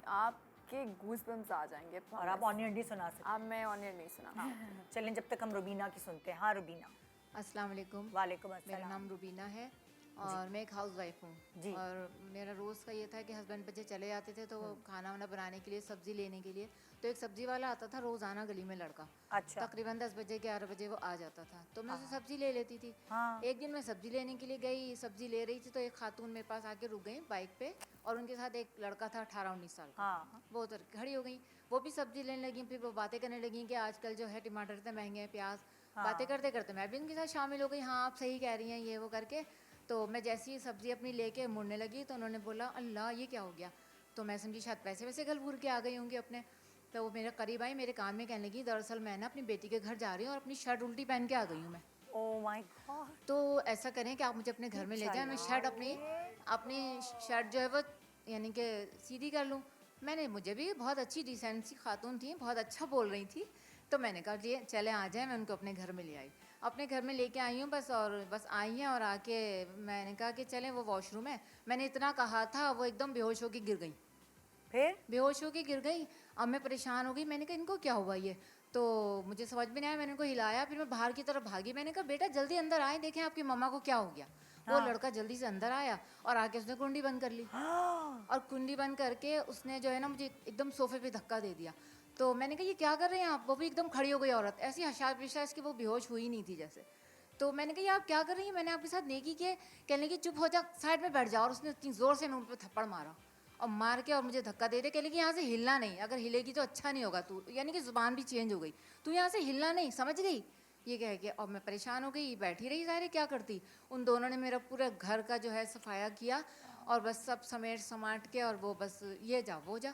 आपके गूज़बम्स आ जाएंगे। और आप ऑनियन नहीं सुना सकते। अब मैं ऑनियन नहीं सुना। चलें जब तक हम रुबीना की सुनते हैं। हाँ रुबीना। अस्सलाम वालेकुम। वालेकुम मेरा अस्सलाम। नाम रुबीना है और मैं एक हाउस वाइफ हूँ। जी। और मेरा रोज़ का ये था कि हस्बैंड बच्चे चले जाते थे तो वो खाना वाना बनाने के लिए, सब्ज़ी लेने के लिए, तो एक सब्ज़ी वाला आता था रोज़ाना गली में लड़का। अच्छा। तकरीबन 10 बजे 11 बजे वो आ जाता था, तो मैं उससे सब्ज़ी ले लेती थी। हाँ। एक दिन मैं सब्ज़ी लेने के लिए गई, सब्ज़ी ले रही थी तो एक खातून मेरे पास आके रुक गई बाइक पे, और उनके साथ एक लड़का था 18-19 साल का। हाँ। वो उधर खड़ी हो गई, वो भी सब्ज़ी लेने लगी, फिर वो बातें करने लगी कि आजकल जो है टमाटर इतने महंगे हैं, प्याज। बातें करते करते मैं भी उनके साथ शामिल हो गई, हाँ आप सही कह रही हैं, ये वो करके। तो मैं जैसी ही सब्ज़ी अपनी लेके मुड़ने लगी तो उन्होंने बोला अल्लाह ये क्या हो गया। तो मैं समझी शायद पैसे वैसे घल के आ गई होंगी अपने। तो वो मेरे करीब आई, मेरे कान में कहने लगी दरअसल मैं ना अपनी बेटी के घर जा रही हूँ और अपनी शर्ट उल्टी पहन के आ गई हूँ मैं। Oh my God. तो ऐसा करें कि आप मुझे अपने घर में ले जाएं, मैं शर्ट अपनी शर्ट जो है वो यानी कि सीधी कर लूँ। मैंने मुझे भी बहुत अच्छी डिसेंसी खातून थी, बहुत अच्छा बोल रही थी, तो मैंने कहा ये चले आ जाए, मैं उनको अपने घर में ले आई, अपने घर में लेके आई हूँ बस आई हैं और आके मैंने कहा कि चलें वो वॉशरूम है, मैंने इतना कहा था वो एकदम बेहोश होकर गिर गई, फिर बेहोश होकर गिर गई। अब मैं परेशान हो गई, मैंने कहा इनको क्या हुआ ये, तो मुझे समझ में नहीं आया, मैंने उनको हिलाया, फिर मैं बाहर की तरफ भागी, मैंने कहा बेटा जल्दी अंदर आए, देखें आपकी मम्मा को क्या हो गया। वो लड़का जल्दी से अंदर आया और आके उसने कुंडी बंद कर ली, और कुंडी बंद करके उसने जो है ना मुझे एकदम सोफे पे धक्का दे दिया। तो मैंने कहा ये क्या कर रहे हैं आप, वो भी एकदम खड़ी हो गई औरत, ऐसी हशाश विशाश कि वो बेहोश हुई नहीं थी जैसे। तो मैंने कहा ये आप क्या कर रही हैं, मैंने आपके साथ नेकी के, कहने की चुप हो जा, साइड में बैठ जाओ, और उसने इतनी ज़ोर से उन पर थप्पड़ मारा और मार के और मुझे धक्का दे दे, कहने की यहाँ से हिलना नहीं, अगर हिलेगी तो अच्छा नहीं होगा तू, यानी कि ज़ुबान भी चेंज हो गई, तू यहाँ से हिलना नहीं, समझ गई, ये कह के। और मैं परेशान हो गई, बैठी रही, सारे क्या करती। उन दोनों ने मेरा पूरा घर का जो है सफाया किया और बस सब समेट समाट के, और वो बस ये जा वो जा।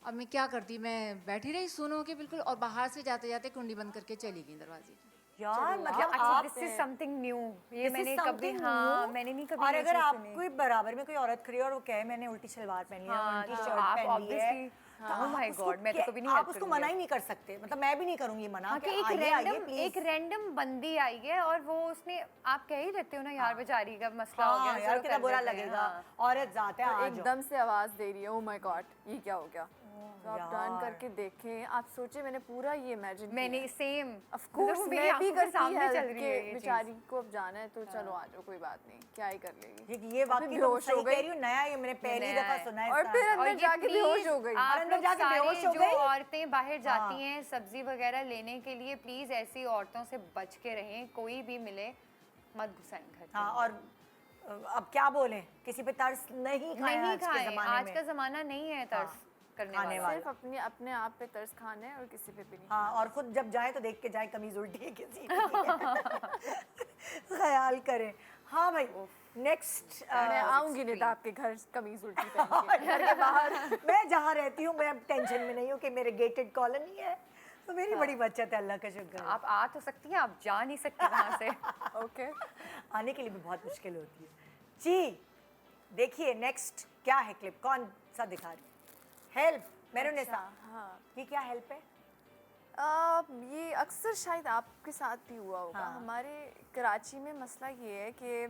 अब मैं क्या करती, मैं बैठी रही सुनो के बिल्कुल, और बाहर से जाते जाते कुंडी बंद करके चली गई दरवाजे की। यार मतलब अच्छा, आप दिस इज समथिंग न्यू, ये This is मैंने कभी, something हाँ new। मैंने नहीं कभी और ये अगर चीज़ आप सुनी। कोई बराबर में कोई औरत खड़ी है और वो कहे मैंने उल्टी सलवार पहनी है, हाँ, उल्टी तो शर्ट आप पहनी है, obviously, तो oh आप my उसको God, मैं तो क्या- कभी नहीं आप help उसको करूंगी। मना ही नहीं कर सकते, मतलब मैं भी नहीं करूंगी मना हाँ, कि कि एक रैंडम बंदी आई है और वो उसने, आप कह ही रहते हो ना यार बेचारी का मसला हो गया, हाँ यार चलो कितना कर बुरा देते हैं, लगेगा, हाँ। औरत जाते हैं, आ जाओ। एकदम से आवाज दे रही है, ओ माय गॉड ये क्या हो गया। तो आप टर्न यार। करके देखें, आप सोचे मैंने पूरा ये इमेजिन मैंने सेम, ऑफ कोर्स मेरी मैं भी आंखों के करती सामने है चल रही है ये चीज़। बेचारी को अब जाना है तो चलो आ जाओ, कोई बात नहीं, क्या ही कर लेगी। ये फिर वाकई तो बेहोश सही हो कह गई। रही हूँ, नया ये मैंने पहली नया दफा है। सुना है और इस फिर तरह। अंदर जाके बेहोश हो गई। आप अंदर लोग जाके सारे बेहोश हो जो गई? औरतें बाहर जाती हैं सब्जी वगैरह लेने के लिए, प्लीज ऐसी औरतों से बच के रहें, कोई भी मिले मत घुसाएं घर के हाँ, अंदर। और अब क्या बोले, किसी पे तरस नहीं खाएं नहीं आज के खाएं, ज़माने आज में। का जमाना नहीं है तरस करने खाने वाला। सिर्फ अपने आप पे तरस खाना है और किसी पे भी नहीं। हाँ, और खुद जब जाए तो देख के जाए कमीज उल्टी है किसी की। ख्याल करें। हाँ भाई, नेक्स्ट मैं आऊंगी नहीं आपके घर कमीज उल्टी पहन के। घर के बाहर मैं जहाँ रहती हूँ मैं अब टेंशन में नहीं हूँ कि मेरे गेटेड कॉलोनी है, तो मेरी बड़ी बचत है, अल्लाह का शुक्र है। आप आ तो सकती हैं, आप जा नहीं सकती वहाँ से। ओके आने के लिए भी बहुत मुश्किल होती है जी। देखिए नेक्स्ट क्या है क्लिप, कौन सा दिखा रही, हेल्प मेरुनिसा। हाँ, ये क्या हेल्प है? ये अक्सर शायद आपके साथ भी हुआ होगा। हाँ। हमारे कराची में मसला ये है कि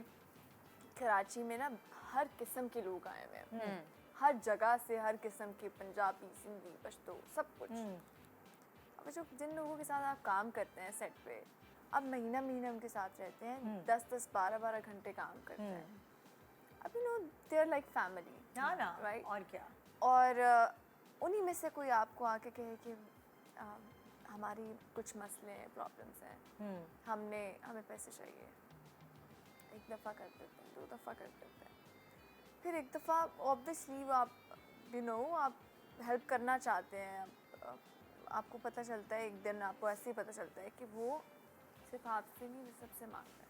कराची में ना हर किस्म के लोग आए हुए हैं, हर जगह से, हर किस्म के, पंजाबी, सिंधी, पश्तो, सब कुछ। अब जो जिन लोगों के साथ आप काम करते हैं सेट पे, अब महीना महीना उनके साथ रहते हैं, 10-10, 12-12 घंटे काम करते हैं। अब you know they are like family, ना ना, राइट। और क्या। और उन्हीं में से कोई आपको आके कहे कि हमारी कुछ मसले हैं, प्रॉब्लम्स हैं, हमें पैसे चाहिए, एक दफ़ा कर देते हैं, 2 दफ़ा कर देते हैं, फिर एक दफ़ा ऑब्वियसली आप आप हेल्प करना चाहते हैं। आपको पता चलता है एक दिन, आपको ऐसे ही पता चलता है कि वो सिर्फ आपसे नहीं, सबसे मांगता है।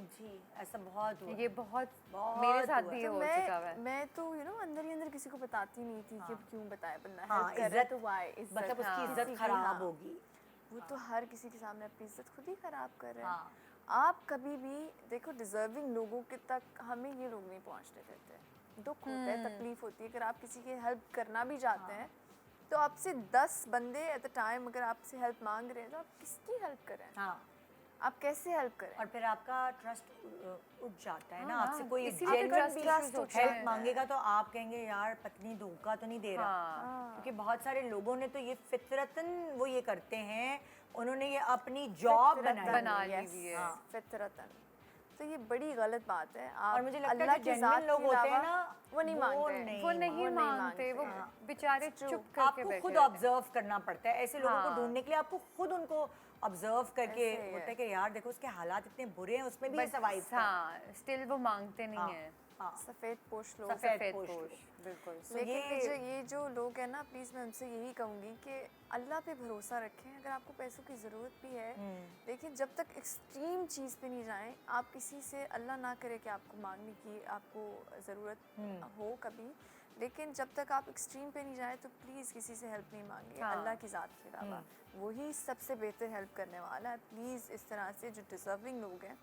जी ऐसा बहुत हुआ। ये बहुत बहुत मेरे साथ हुआ। भी तो हो चुका है। मैं तो अंदर ही अंदर किसी को बताती नहीं थी कि क्यों बताए, बंदा हाँ, हेल्प कर रहा है इज्जत- तो वाई इज्जत, मतलब उसकी हाँ, इज्जत किसी की, खराब हाँ। होगी। वो तो हर किसी के सामने अपनी इज्जत खुद ही खराब कर रहे हैं। हाँ। आप कभी भी देखो, डिजर्विंग लोगों के तक हमें ये लोग नहीं पहुंचने देते। दुख होता है, तकलीफ होती है। अगर आप किसी की हेल्प करना भी चाहते हैं तो आपसे 10 बंदे एट द टाइम अगर आपसे हेल्प मांग रहे हैं तो आप किसकी हेल्प करें, हाँ, आप कैसे हेल्प करें? और फिर आपका ट्रस्ट उठ जाता है ना, हाँ, आपसे कोई इसीलिए तो genuine trust भी होता हेल्प है। मांगेगा तो आप कहेंगे यार पत्नी धोखा तो नहीं दे रहा। हाँ। क्योंकि बहुत सारे लोगों ने तो ये फितरतन वो ये करते हैं, उन्होंने ये अपनी जॉब बना ली Yes, हुई है। हाँ। फितरतन। तो ये बड़ी गलत बात है। आप और मुझे लगता है अल्लाह जो के genuine ज़ात लोग के होते हैं अलावा ना, वो नहीं मांगते, वो नहीं मांगते, वो हाँ। बेचारे It's true। चुप करके आपको बैठे खुद रहते हैं। ऑब्जर्व करना पड़ता है ऐसे लोगों को हाँ। ढूंढने के लिए। आपको खुद उनको ऑब्जर्व करके ऐसे ही होता है। है कि यार देखो उसके हालात इतने बुरे हैं, उसमें भी ये सर्वाइव कर। हाँ, स्टिल वो मांगते नहीं है। हाँ, सफ़ेद पोश लोग। सफेद पोश पोश, लोग। बिल्कुल। तो लेकिन ये जो लोग हैं ना, प्लीज़ मैं उनसे यही कहूँगी कि अल्लाह पे भरोसा रखें। अगर आपको पैसों की ज़रूरत भी है, लेकिन जब तक एक्सट्रीम चीज़ पे नहीं जाएं, आप किसी से, अल्लाह ना करे कि आपको मांगने की आपको ज़रूरत हो कभी, लेकिन जब तक आप एक्सट्रीम पे नहीं जाएं तो प्लीज़ किसी से हेल्प नहीं मांगे, हाँ। अल्लाह की ज़ात के अलावा। वही सबसे बेहतर हेल्प करने वाला है। प्लीज़ इस तरह से जो डिज़र्विंग लोग हैं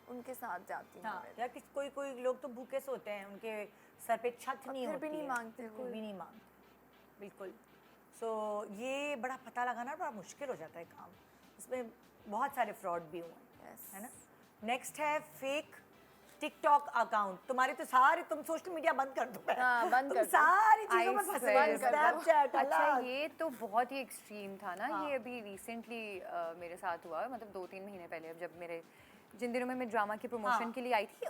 उनके साथ जाती हूँ हाँ, मैं। या कोई कोई लोग तो भूखे सोते हैं, उनके सर पे छत नहीं फिर भी होती नहीं है, मांगते फिर वो। भी नहीं मांगते। बिल्कुल। सो ये बड़ा पता लगाना बड़ा मुश्किल हो जाता है काम, इसमें बहुत सारे फ्रॉड भी हुए हैं, है ना। नेक्स्ट है फेक टिकटॉक अकाउंट। तुम्हारे तो सारे, तुम सोशल मीडिया बंद कर दो, हाँ, बंद तुम कर दो। सारी चीजों में I फंसे swear. हो, स्नैपचैट। अच्छा ये तो बहुत ही एक्सट्रीम था ना। हाँ। ये अभी रिसेंटली मेरे साथ हुआ, मतलब 2-3 महीने पहले, अब जब मेरे जिन दिनों में मैं ड्रामा की प्रमोशन हाँ। के लिए आई थी,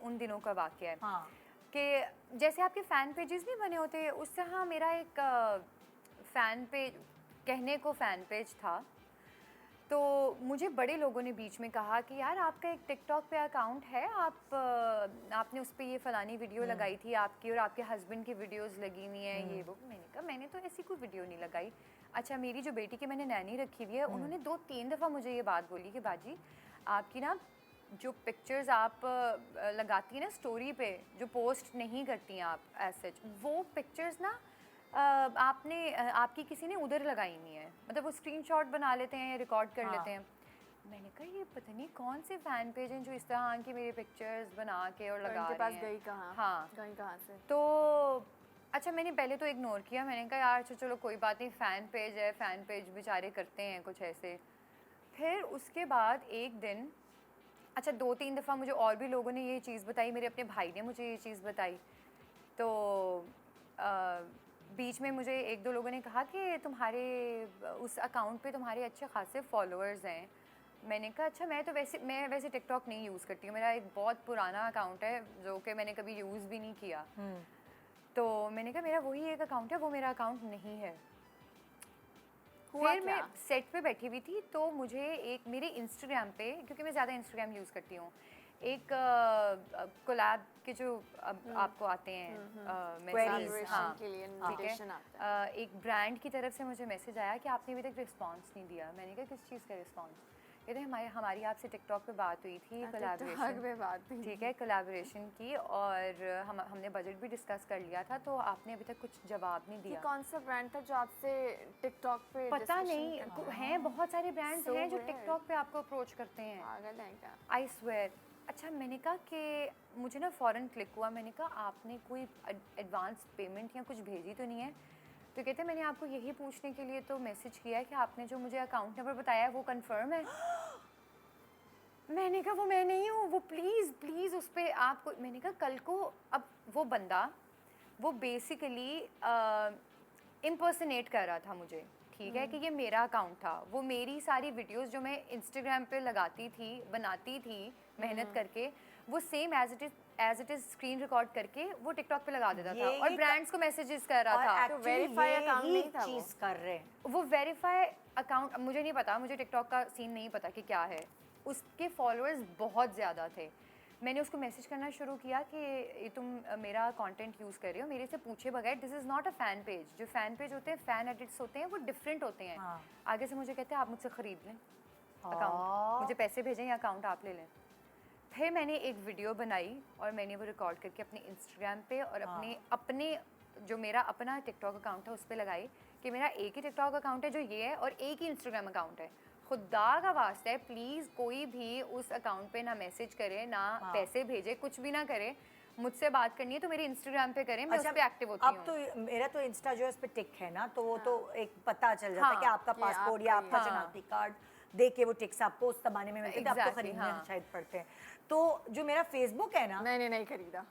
उन दिनों का वाकया है हाँ कि जैसे आपके फ़ैन पेजेस नहीं बने होते, उस तरह मेरा एक फ़ैन पेज, कहने को फ़ैन पेज था। तो मुझे बड़े लोगों ने बीच में कहा कि यार आपका एक टिकटॉक पे अकाउंट है, आपने उस पर ये फ़लानी वीडियो लगाई थी आपकी, और आपके हस्बैंड की वीडियोस लगी हुई हैं, ये वो। मैंने कहा मैंने तो ऐसी कोई वीडियो नहीं लगाई। अच्छा, मेरी जो बेटी की मैंने नैनी रखी हुई है, उन्होंने 2-3 दफ़ा मुझे ये बात बोली कि बाजी आपकी ना जो पिक्चर्स आप लगाती हैं ना स्टोरी पे, जो पोस्ट नहीं करती हैं आप एज सच, वो पिक्चर्स ना आपकी किसी ने उधर लगाई नहीं है, मतलब वो स्क्रीनशॉट बना लेते हैं या रिकॉर्ड कर लेते हैं। मैंने कहा ये पता नहीं कौन से फ़ैन पेज हैं जो इस तरह की मेरे पिक्चर्स बना के और लगा उनके रहे पास हैं। गई कहाँ? हाँ, गई कहाँ से? तो अच्छा मैंने पहले तो इग्नोर किया। मैंने कहा यार अच्छा चलो कोई बात नहीं, फ़ैन पेज है, फ़ैन पेज बेचारे करते हैं कुछ ऐसे। फिर उसके बाद एक दिन, अच्छा 2-3 दफ़ा मुझे और भी लोगों ने ये चीज़ बताई, मेरे अपने भाई ने मुझे ये चीज़ बताई। तो बीच में मुझे 1-2 लोगों ने कहा कि तुम्हारे उस अकाउंट पे तुम्हारे अच्छे खासे फॉलोअर्स हैं। मैंने कहा अच्छा मैं वैसे टिकटॉक नहीं यूज़ करती हूँ, मेरा एक बहुत पुराना अकाउंट है जो कि मैंने कभी यूज़ भी नहीं किया। तो मैंने कहा मेरा वही एक अकाउंट है, वो मेरा अकाउंट नहीं है। फिर मैं सेट पे बैठी हुई थी तो मुझे एक मेरे इंस्टाग्राम पे, क्योंकि मैं ज़्यादा इंस्टाग्राम यूज़ करती हूँ, एक कोलैब के जो अब आपको आते हैं मैसेज, हाँ के लिए ठीक invitation है, आता है। एक ब्रांड की तरफ से मुझे मैसेज आया कि आपने अभी तक रिस्पांस नहीं दिया। मैंने कहा किस चीज़ का रिस्पांस? कहते हमारी आपसे टिकटॉक पे बात हुई थी, कोलैबोरेशन पे बात हुई। ठीक है, कोलैबोरेशन की, और हमने बजट भी डिस्कस कर लिया था, तो आपने अभी तक कुछ जवाब नहीं ये दिया। कौन सा ब्रांड था जो आपसे टिकटॉक पे पता discussion नहीं, करता है? हैं बहुत सारे ब्रांड्स So हैं जो weird. टिकटॉक पे आपको अप्रोच करते हैं। पागल है क्या? I swear. अच्छा मैंने कहा कि मुझे ना फ़ौरन क्लिक हुआ, मैंने कहा आपने कोई एडवांस पेमेंट या कुछ भेजी तो नहीं है? तो कहते मैंने आपको यही पूछने के लिए तो मैसेज किया है कि आपने जो मुझे अकाउंट नंबर बताया है वो कंफर्म है। मैंने कहा वो मैं नहीं हूँ, वो प्लीज़ उस पर आपको। मैंने कहा कल को अब वो बंदा वो बेसिकली इम्पर्सनेट कर रहा था मुझे, ठीक है, कि ये मेरा अकाउंट था। वो मेरी सारी वीडियोस जो मैं इंस्टाग्राम पे लगाती थी, बनाती थी मेहनत करके, वो same as it is screen record करके वो टिकटॉक पे लगा देता था और ब्रांड्स को मैसेजेस कर रहा था। तो verify account नहीं था वो। चीज कर रहे हैं। वो वेरीफाई अकाउंट मुझे नहीं पता, मुझे टिकटॉक का सीन नहीं पता कि क्या है। उसके फॉलोअर्स बहुत ज़्यादा थे। मैंने उसको मैसेज करना शुरू किया कि ये तुम मेरा कंटेंट यूज़ कर रहे हो, मेरे से पूछे बगैर, this is not a fan page. जो फ़ैन पेज होते हैं, फ़ैन एडिट्स होते हैं, वो डिफरेंट होते हैं। हाँ। आगे से मुझे कहते हैं आप मुझसे ख़रीद लें अकाउंट, मुझे पैसे भेजें या अकाउंट आप ले लें। फिर मैंने एक वीडियो बनाई और मैंने वो रिकॉर्ड करके अपने इंस्टाग्राम पे और अपने जो मेरा अपना टिकटॉक अकाउंट है उस पर लगाई कि मेरा एक ही टिकटॉक अकाउंट है जो ये है और एक ही इंस्टाग्राम अकाउंट है। खुदा का वास्ता है प्लीज़ कोई भी उस अकाउंट पे ना मैसेज करे, ना पैसे भेजे, कुछ भी ना करे। मुझसे बात करनी है तो मेरे इंस्टाग्राम पे करें, मैं उस पे एक्टिव होती हूँ। अब तो मेरा तो इंस्टा जो है उस पे टिक है ना, तो वो तो एक पता चल जाता है कि हाँ, आपका कि पासपोर्ट आपका या आपका हाँ। शनाख्ती कार्ड दे के वो टिक्स आपको उस जमाने में मिलते थे, आपको Exactly, खरीदने हाँ। शायद पड़ते हैं। तो जो मेरा फेसबुक है ना, मैंने नहीं खरीदा।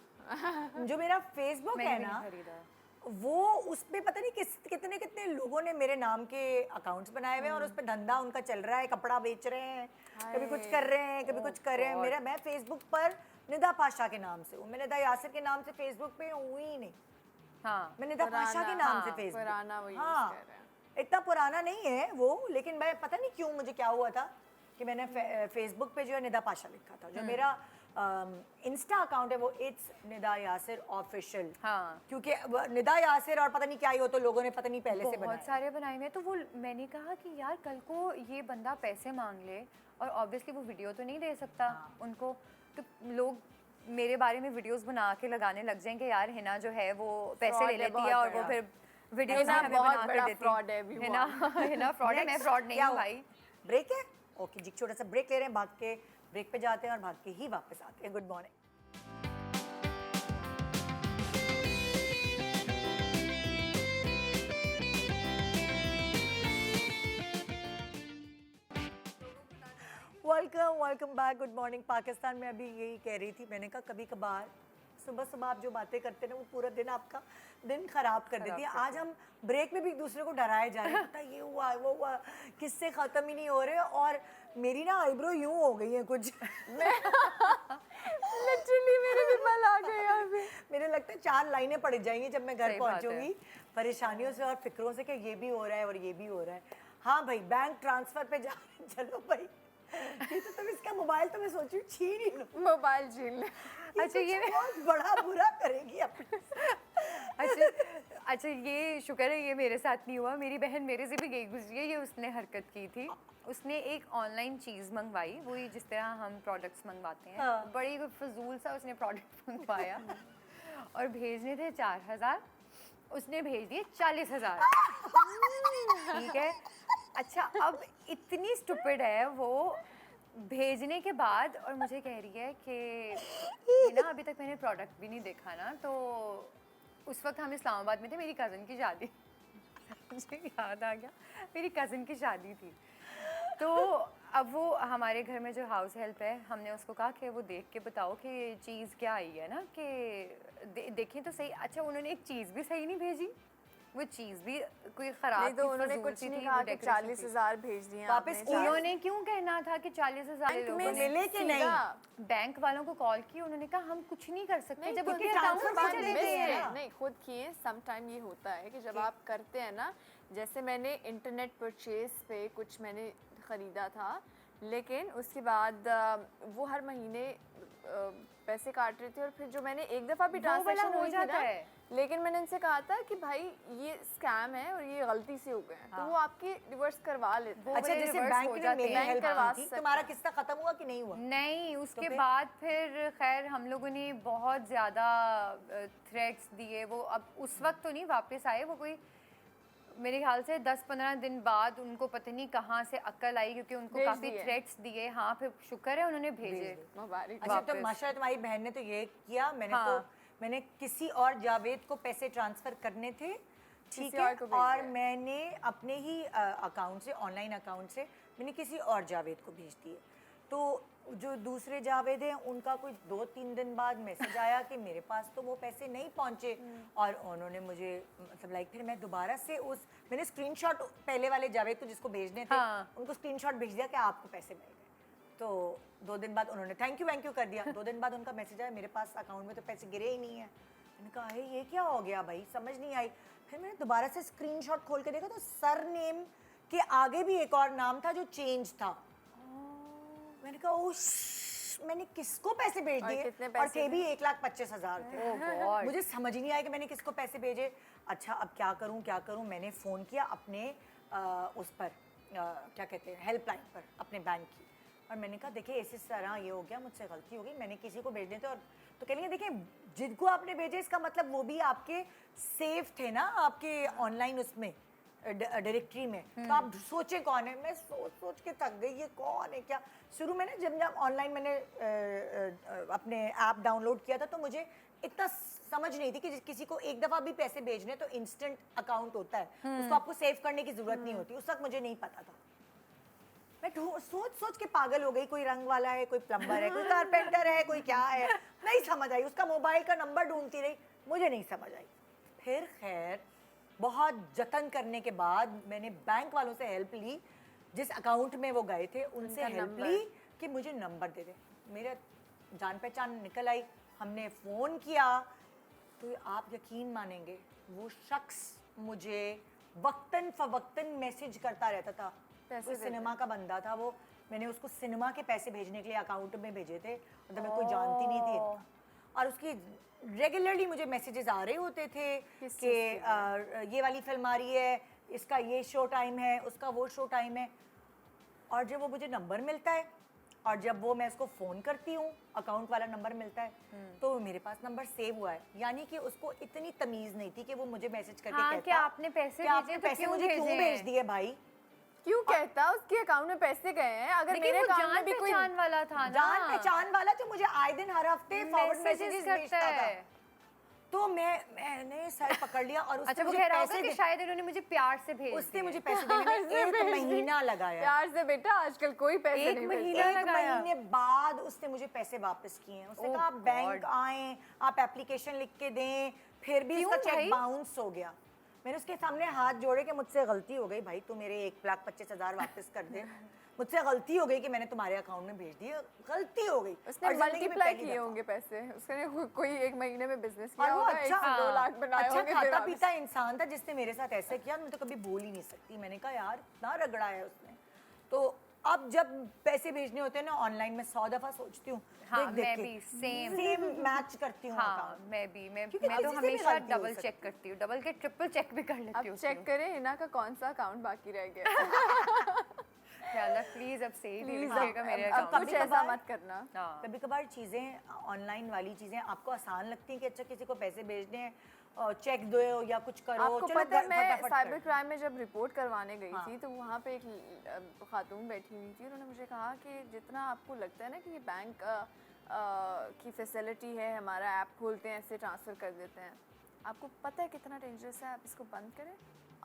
जो मेरा फेसबुक है मैंने भी ना, नहीं खरीदा। वो उस पे पता नहीं कितने कितने लोगों ने मेरे नाम के अकाउंट्स बनाए हुए हैं और उस पे धंधा उनका चल रहा है, कपड़ा बेच रहे हैं, कभी कुछ कर रहे हैं, कभी कुछ कर रहे हैं। मैं फेसबुक पर निदा पाशा के नाम से हूँ, मैं निदा यासिर के नाम से फेसबुक पे हूँ ही नहीं। हाँ, मैं निदा पाशा के नाम से हाँ, फेसबुक, पुराना वो यूज हाँ, कर रहे हैं। इतना पुराना नहीं है वो, लेकिन मैं पता नहीं क्यों मुझे क्या हुआ था कि मैंने फेसबुक पे जो है निदा पाशा लिखा था। जो मेरा इंस्टा अकाउंट है वो इट्स निदा यासिर ऑफिशियल, हाँ। क्योंकि निदा यासिर और पता नहीं क्या ही हो, तो लोगों ने पता नहीं पहले से बहुत बनाया। सारे बनाए हुए हैं। तो वो मैंने कहा कि यार कल को ये बंदा पैसे मांग ले और ऑब्वियसली वो वीडियो तो नहीं दे सकता उनको, तो लोग मेरे बारे में वीडियोस बना के लगाने लग जाएंगे यार हिना जो है वो पैसे Fraud ले है लेती बहुत है और बड़ा। वो फिर वीडियोस हिना हमें बहुत बना बड़ा के देती fraud है हिना हिना फ्रॉड है, मैं फ्रॉड नहीं हूँ भाई। ब्रेक है, ओके जी, छोटा सा ब्रेक ले रहे हैं, भाग के ब्रेक पे जाते हैं और भाग के ही वापस आते हैं। Good morning. Welcome back, good morning Pakistan. मैं अभी यही कह रही थी, मैंने कहा कभी कभार सुबह सुबह आप जो बातें करते हैं ना वो पूरा दिन आपका दिन खराब कर देती है। आज हम ब्रेक में भी एक दूसरे को डराए जा रहे हैं, पता ये हुआ वो हुआ, किससे ख़त्म ही नहीं हो रहे। और मेरी ना आईब्रो यूं हो गई है कुछ लिटरली मेरे भी बाल आ गए यहाँ पे। मेरे लगता है 4 लाइनें पड़ जाएंगी जब मैं घर पहुंचूंगी, परेशानियों से और फिक्रों से कि ये भी हो रहा है और ये भी हो रहा है। हाँ भाई, बैंक ट्रांसफर पे जा चलो भाई, ये तो तुम इसका मोबाइल तो मैं सोच रही हूँ छीन ही लो, मोबाइल छीन ले। अच्छा ये बहुत बड़ा बुरा करेगी अपने अच्छा ये शुक्र है ये मेरे साथ नहीं हुआ। मेरी बहन मेरे से भी गई गुजरी है, ये उसने हरकत की थी। उसने एक ऑनलाइन चीज़ मंगवाई, वही जिस तरह हम प्रोडक्ट्स मंगवाते हैं। हाँ। बड़ी कोई फजूल सा उसने प्रोडक्ट मंगवाया और भेजने थे 4000, उसने भेज दिए 40000। ठीक है, अच्छा अब इतनी स्टूपिड है वो भेजने के बाद, और मुझे कह रही है कि ये ना अभी तक मैंने प्रोडक्ट भी नहीं देखा ना। तो उस वक्त हम इस्लामाबाद में थे, मेरी कज़न की शादी मुझे याद आ गया, मेरी कज़न की शादी थी। तो अब वो हमारे घर में जो हाउस हेल्प है, हमने उसको कहा कि वो देख के बताओ कि ये चीज़ क्या आई है ना, कि देखें तो सही। अच्छा उन्होंने एक चीज़ भी सही नहीं भेजी, वो चीज़ भी कोई ख़राब नहीं तो उन्होंने कुछ नहीं कहा कि 40,000 भेज दिए वापस आपने। उन्होंने क्यों कहना था कि 40,000 बैंक लोगों में ने मिले कि नहीं? बैंक वालों को कॉल की, उन्होंने कहा हम कुछ नहीं कर सकते नहीं, जब क्योंकि उनके ट्रांसफर अकाउंट में बाद चले मिस गए है। हैं। नहीं खुद किए, सम टाइम ये होता है कि जब आप करते हैं ना, जैसे मैंने इंटरनेट परचेज पे कुछ मैंने ख़रीदा था, लेकिन उसके बाद वो हर महीने पैसे काट रहे थे, और फिर जो मैंने एक दफ़ा भी वो वाला ट्रांसैक्शन हो हुई थी जाता ना, है। लेकिन मैंने इनसे कहा था कि भाई ये स्कैम है और ये गलती से हो गए हैं, तो वो आपकी रिवर्स करवा लेते हैं। वो अच्छा वाले जैसे reverse बैंक हो ने जाते मेरी हैं। हेल्प करवा की थी, सकते तुम्हारा हैं। किस्सा खत्म हुआ कि नहीं हुआ? नहीं, उसके फिर? बाद फिर खैर हम लोगों ने बहुत ज़्यादा थ्रेट्स दिए। वो अब उस वक्त तो नहीं वापस आए, वो कोई मेरे ख्याल से 10-15 दिन बाद उनको पता नहीं कहाँ से अक्ल आई, क्योंकि उनको भेज काफ़ी दिए। थ्रेट्स दिए। हाँ फिर शुक्र है उन्होंने भेजे। मुबारक। अच्छा तो वापस। माशाल्लाह तुम्हारी बहन ने तो ये किया, मैंने हाँ। तो मैंने किसी और जावेद को पैसे ट्रांसफर करने थे, ठीक किसी है, और को भेज और दिया। मैंने अपने ही अकाउंट से, ऑनलाइन अकाउंट से मैंने किसी और जावेद को भेज दिए। तो जो दूसरे जावेद हैं उनका कुछ 2-3 दिन बाद मैसेज आया कि मेरे पास तो वो पैसे नहीं पहुंचे, और उन्होंने मुझे मतलब लाइक फिर मैं दोबारा से मैंने स्क्रीनशॉट पहले वाले जावेद को जिसको भेजने थे, हाँ। उनको स्क्रीनशॉट भेज दिया कि आपको पैसे मिल गए। तो 2 दिन बाद उन्होंने थैंक यू कर दिया। 2 दिन बाद उनका मैसेज आया मेरे पास अकाउंट में तो पैसे गिरे ही नहीं है। मैंने कहा है ये क्या हो गया भाई, समझ नहीं आई। फिर मैंने दोबारा से स्क्रीनशॉट खोल के देखा तो सर नेम के आगे भी एक और नाम था जो चेंज था। मैंने कहा ओ मैंने किसको पैसे भेज और दिए, कितने और पैसे थे भी 1,25,000 थे। God. मुझे समझ ही नहीं आया कि मैंने किसको पैसे भेजे। अच्छा अब क्या करूं। मैंने फ़ोन किया अपने उस पर क्या कहते हैं हेल्पलाइन पर अपने बैंक की, और मैंने कहा देखिए इस तरह ये हो गया, मुझसे गलती हो गई, मैंने किसी को भेजने थे। और तो कह लेंगे देखिए जिनको आपने भेजे इसका मतलब वो भी आपके सेव थे ना आपके ऑनलाइन उसमें डायरेक्टरी में, तो आप सोचे कौन है। मैं सोच के थक गई ये कौन है क्या। शुरू में ना जब ऑनलाइन मैंने अपने ऐप डाउनलोड किया था तो मुझे इतना समझ नहीं थी कि किसी को एक दफ़ा भी पैसे भेजने तो इंस्टेंट अकाउंट होता है, उसको आपको सेव करने की ज़रूरत नहीं होती। उस वक्त मुझे नहीं पता था। मैं सोच के पागल हो गई, कोई रंग वाला है, कोई प्लम्बर है, कोई कारपेंटर है, कोई क्या है, नहीं समझ आई। उसका मोबाइल का नंबर ढूंढती रही, मुझे नहीं समझ आई। फिर खैर बहुत जतन करने के बाद मैंने बैंक वालों से हेल्प ली, जिस अकाउंट में वो गए थे उनसे हेल्प ली कि मुझे नंबर दे दे। मेरा जान पहचान निकल आई, हमने फ़ोन किया तो आप यकीन मानेंगे वो शख्स मुझे वक्तन फ़वक्तन मैसेज करता रहता था। कोई सिनेमा का बंदा था वो, मैंने उसको सिनेमा के पैसे भेजने के लिए अकाउंट में भेजे थे, मतलब मैं कोई जानती नहीं थी इतना। और उसकी रेगुलरली मुझे मैसेजेस आ रहे होते थे कि ये वाली फिल्म आ रही है, इसका ये शो टाइम है, उसका वो शो टाइम है। और जब वो मुझे नंबर मिलता है और जब वो मैं उसको फ़ोन करती हूँ, अकाउंट वाला नंबर मिलता है, तो मेरे पास नंबर सेव हुआ है। यानी कि उसको इतनी तमीज़ नहीं थी कि वो मुझे मैसेज करके हाँ, कहता कि आपने पैसे कि भेजे आपने तो पैसे क्यों मुझे क्यों भेजे भेज हैं? दिए भाई। क्यों कहता उसके अकाउंट में पैसे गए हैं, अगर लेकिन मेरे वो अकाउंट में भी कोई जान वाला था ना, जान पहचान वाला जो मुझे आए दिन हर हफ्ते फॉरवर्ड मैसेजेस मैसेजेस करता भेजता था। है। तो मैंने सर पकड़ लिया और उसने अच्छा, वो मुझे कह रहा पैसे होगा कि दे- शायद इन्होंने मुझे प्यार से भेज उसने दिए। मुझे पैसे देने में 1 महीना लगाया। प्यार से बेटा आजकल कोई पैसे एक नहीं महीना भेजता। 1 लगाया। महीने बाद उसने मुझे पैसे वापस किए हैं। उसने Oh कहा आप बैंक आए, आप एप्लीकेशन लिख के दें, फिर भी क्यों उसका चेक भाई? बाउंस हो गया। मैंने उसके सामने हाथ जोड़े कि मुझसे गलती हो गई भाई, तू मेरे 1,25,000 वापस कर दे। मुझसे गलती हो गई कि मैंने तुम्हारे अकाउंट में भेज दिया, गलती हो गई। उसने और जिंदगी में मल्टीप्लाई पहली किए दफा। होंगे पैसे, उसने कोई 1 महीने में बिजनेस और किया वो होगा, 1 अच्छा से 2 लाख बनाए अच्छा होंगे, फिर खाता वापस। पीता इंसान था जिसने मेरे साथ ऐसा किया, मैं तो कभी बोल ही नहीं सकती। मैंने कहा यार इतना रगड़ा है उसने। तो अब जब पैसे भेजने होते हैं ना ऑनलाइन, मैं 100 दफा सोचती हूँ, हाँ, देख मैं के भी सेम मैच करती हूँ हाँ, account। मैं क्योंकि तो किसी से भी हमेशा गलती हो डबल सकती चेक करती हूँ, डबल के ट्रिपल चेक भी कर लेती अब हूँ। चेक करें हिना का कौन सा अकाउंट बाकी रह गया। अल्लाह प्लीज अब सेव ही प्लीज रखिएगा मेरे अब अकाउंट। कुछ ऐसा मत करना। हाँ, कभी कभार चीज़ें ऑनलाइन वाली चीज़ें आपको आसान लगती हैं कि अच्छा किसी को पैसे भेजने हैं, चेक दो या कुछ करो, आपको चलो पता है मैं फटाफट साइबर कर। क्राइम में जब रिपोर्ट करवाने गई हाँ। थी तो वहाँ पे एक खातून बैठी हुई थी, उन्होंने मुझे कहा कि जितना आपको लगता है ना कि ये बैंक की फैसिलिटी है, हमारा ऐप खोलते हैं ऐसे ट्रांसफ़र कर देते हैं, आपको पता है कितना डेंजरस है। आप इसको बंद करें,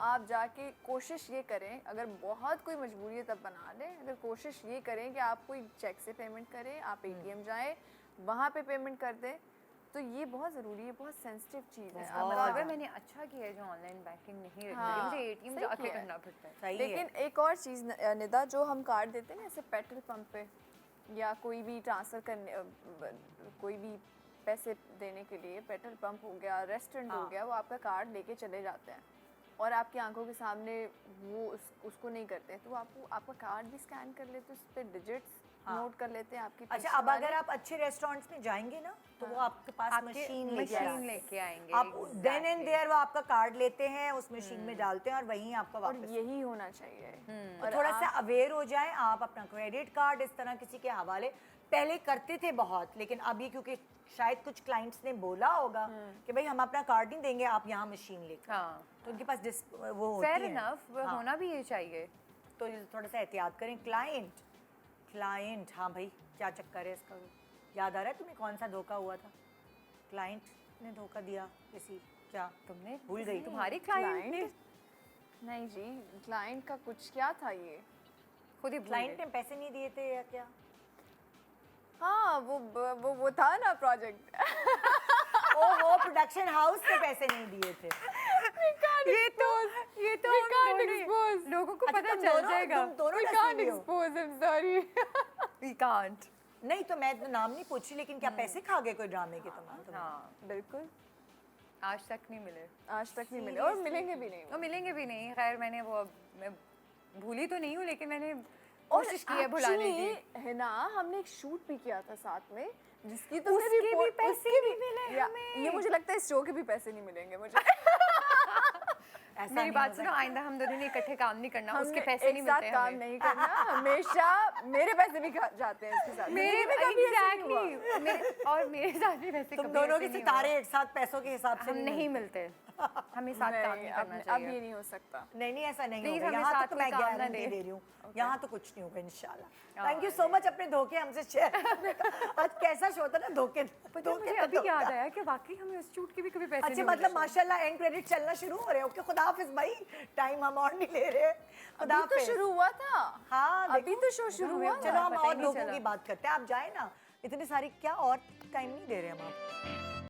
आप जाके कोशिश ये करें, अगर बहुत कोई मजबूरी है तब बना लें, अगर कोशिश ये करें कि आप कोई चेक से पेमेंट करें, आप एटीएम जाएं वहाँ पे पेमेंट कर दें, तो ये बहुत ज़रूरी है, बहुत सेंसिटिव चीज़ है। बहुत अब अगर मैंने अच्छा किया है जो ऑनलाइन बैंकिंग नहीं रखी, हाँ, मुझे एटीएम सही जाके किया है। करना पड़ता है। सही लेकिन है। एक और चीज़ निदा, जो हम कार्ड देते हैं ना ऐसे पेट्रोल पंप पे या कोई भी ट्रांसफ़र करने, कोई भी पैसे देने के लिए, पेट्रोल पंप हो गया, रेस्टोरेंट हो गया, वो आपका कार्ड लेके चले जाते हैं और आपकी आंखों के सामने वो उसको नहीं करते हैं, तो आपका कार्ड भी स्कैन कर लेते हैं, उस पर डिजिट्स नोट कर लेते हैं आपकी। अच्छा, अब अगर आप अच्छे रेस्टोरेंट्स में जाएंगे ना तो वो आपके पास मशीन लेके आएंगे, आप देन एंड देयर वो आपका कार्ड लेते हैं, उस मशीन में डालते हैं और वहीं आपका और वापस। यही होना चाहिए। और थोड़ा सा अवेयर हो जाएं आप, अपना क्रेडिट कार्ड इस तरह किसी के हवाले पहले करते थे बहुत, लेकिन अभी क्योंकि शायद कुछ क्लाइंट्स ने बोला होगा कि भाई हम अपना कार्ड नहीं देंगे, आप यहाँ मशीन लेकर, हाँ, तो उनके पास वो होती फेयर है। इनफ, हाँ। होना भी ये चाहिए। तो थोड़ा सा एहतियात करें। क्लाइंट हाँ भाई क्या चक्कर है इसका? याद आ रहा है तुम्हें कौन सा धोखा हुआ था? क्लाइंट ने धोखा दिया किसी, क्या तुमने भूल गई? तुम्हारी क्लाइंट ने नहीं जी, क्लाइंट का कुछ क्या था ये? खुद ही भूल क्लाइंट गए। ने पैसे नहीं दिए थे या क्या? हाँ, वो था ना प्रोजेक्ट। वो प्रोडक्शन हाउस ने पैसे नहीं दिए थे। ये तो हम दोनों- लोगों को अच्छा, पता तुम चल दोनों- जाएगा। तुम दोनों We नसीबी can't हो। expose him, sorry। We can't। नहीं तो मैं तो नाम नहीं पूछ रही, लेकिन क्या पैसे खा गए कोई ड्रामे के तुम? हाँ, बिल्कुल, आज तक नहीं मिले आज तक नहीं मिले और मिलेंगे भी नहीं। और मिलेंगे भी नहीं। खैर मैंने मैं भूली तो नहीं हूँ, लेकिन मैंने कोशिश की है भुलाने की। है ना, हमने एक शूट भी किया था साथ में, जिसकी तो उसके भी पैसे नहीं मिले हमें। ये मुझे लगता है इस शो के भी पैसे नहीं मिलेंगे मुझे। ऐसा मेरी नहीं बात हो सुनो, आइंदा हम दोनों ने इकट्ठे काम नहीं करना, उसके हमने पैसे एक नहीं साथ मिलते काम हमें। नहीं करना, हमेशा मेरे पैसे भी जाते हैं इसके साथ। मेरे मुझे भी कभी ऐसा नहीं हुआ। एग्जैक्टली मेरे साथ भी वैसे तुम कभी दोनों ऐसे के नहीं सितारे एक साथ पैसों के हिसाब हुआ। से हम नहीं मिलते, हमें साथ काम नहीं करना अब चाहिए। ये नहीं हो सकता। नहीं ऐसा नहीं Please होगा। हमें यहाँ साथ तो कोई मैं काम ना गारंटी दे। दे रही हूँ, यहाँ तो कुछ नहीं होगा इंशाल्लाह। थैंक यू सो मच अपने धोखे हमसे शेयर करने का। आज कैसा शो था ना, धोखे मुझे अभी याद आया कि वाकई हमें उस शूट के भी कभी पैसे अच्छा नहीं मतलब मिले। माशाल्लाह एंड क्रेडिट चलना शुरू हो रहे हो। ओके, खुदा हाफिज भाई, टाइम हम और नहीं ले रहे। खुदा अभी तो हाफिज। शुरू हुआ था। हाँ अभी तो शो शुरू हुआ था। चलो हम पता ही और नहीं लोगों चला। की बात करते हैं। आप जाए ना, इतनी सारी क्या और टाइम नहीं दे रहे हम आपको।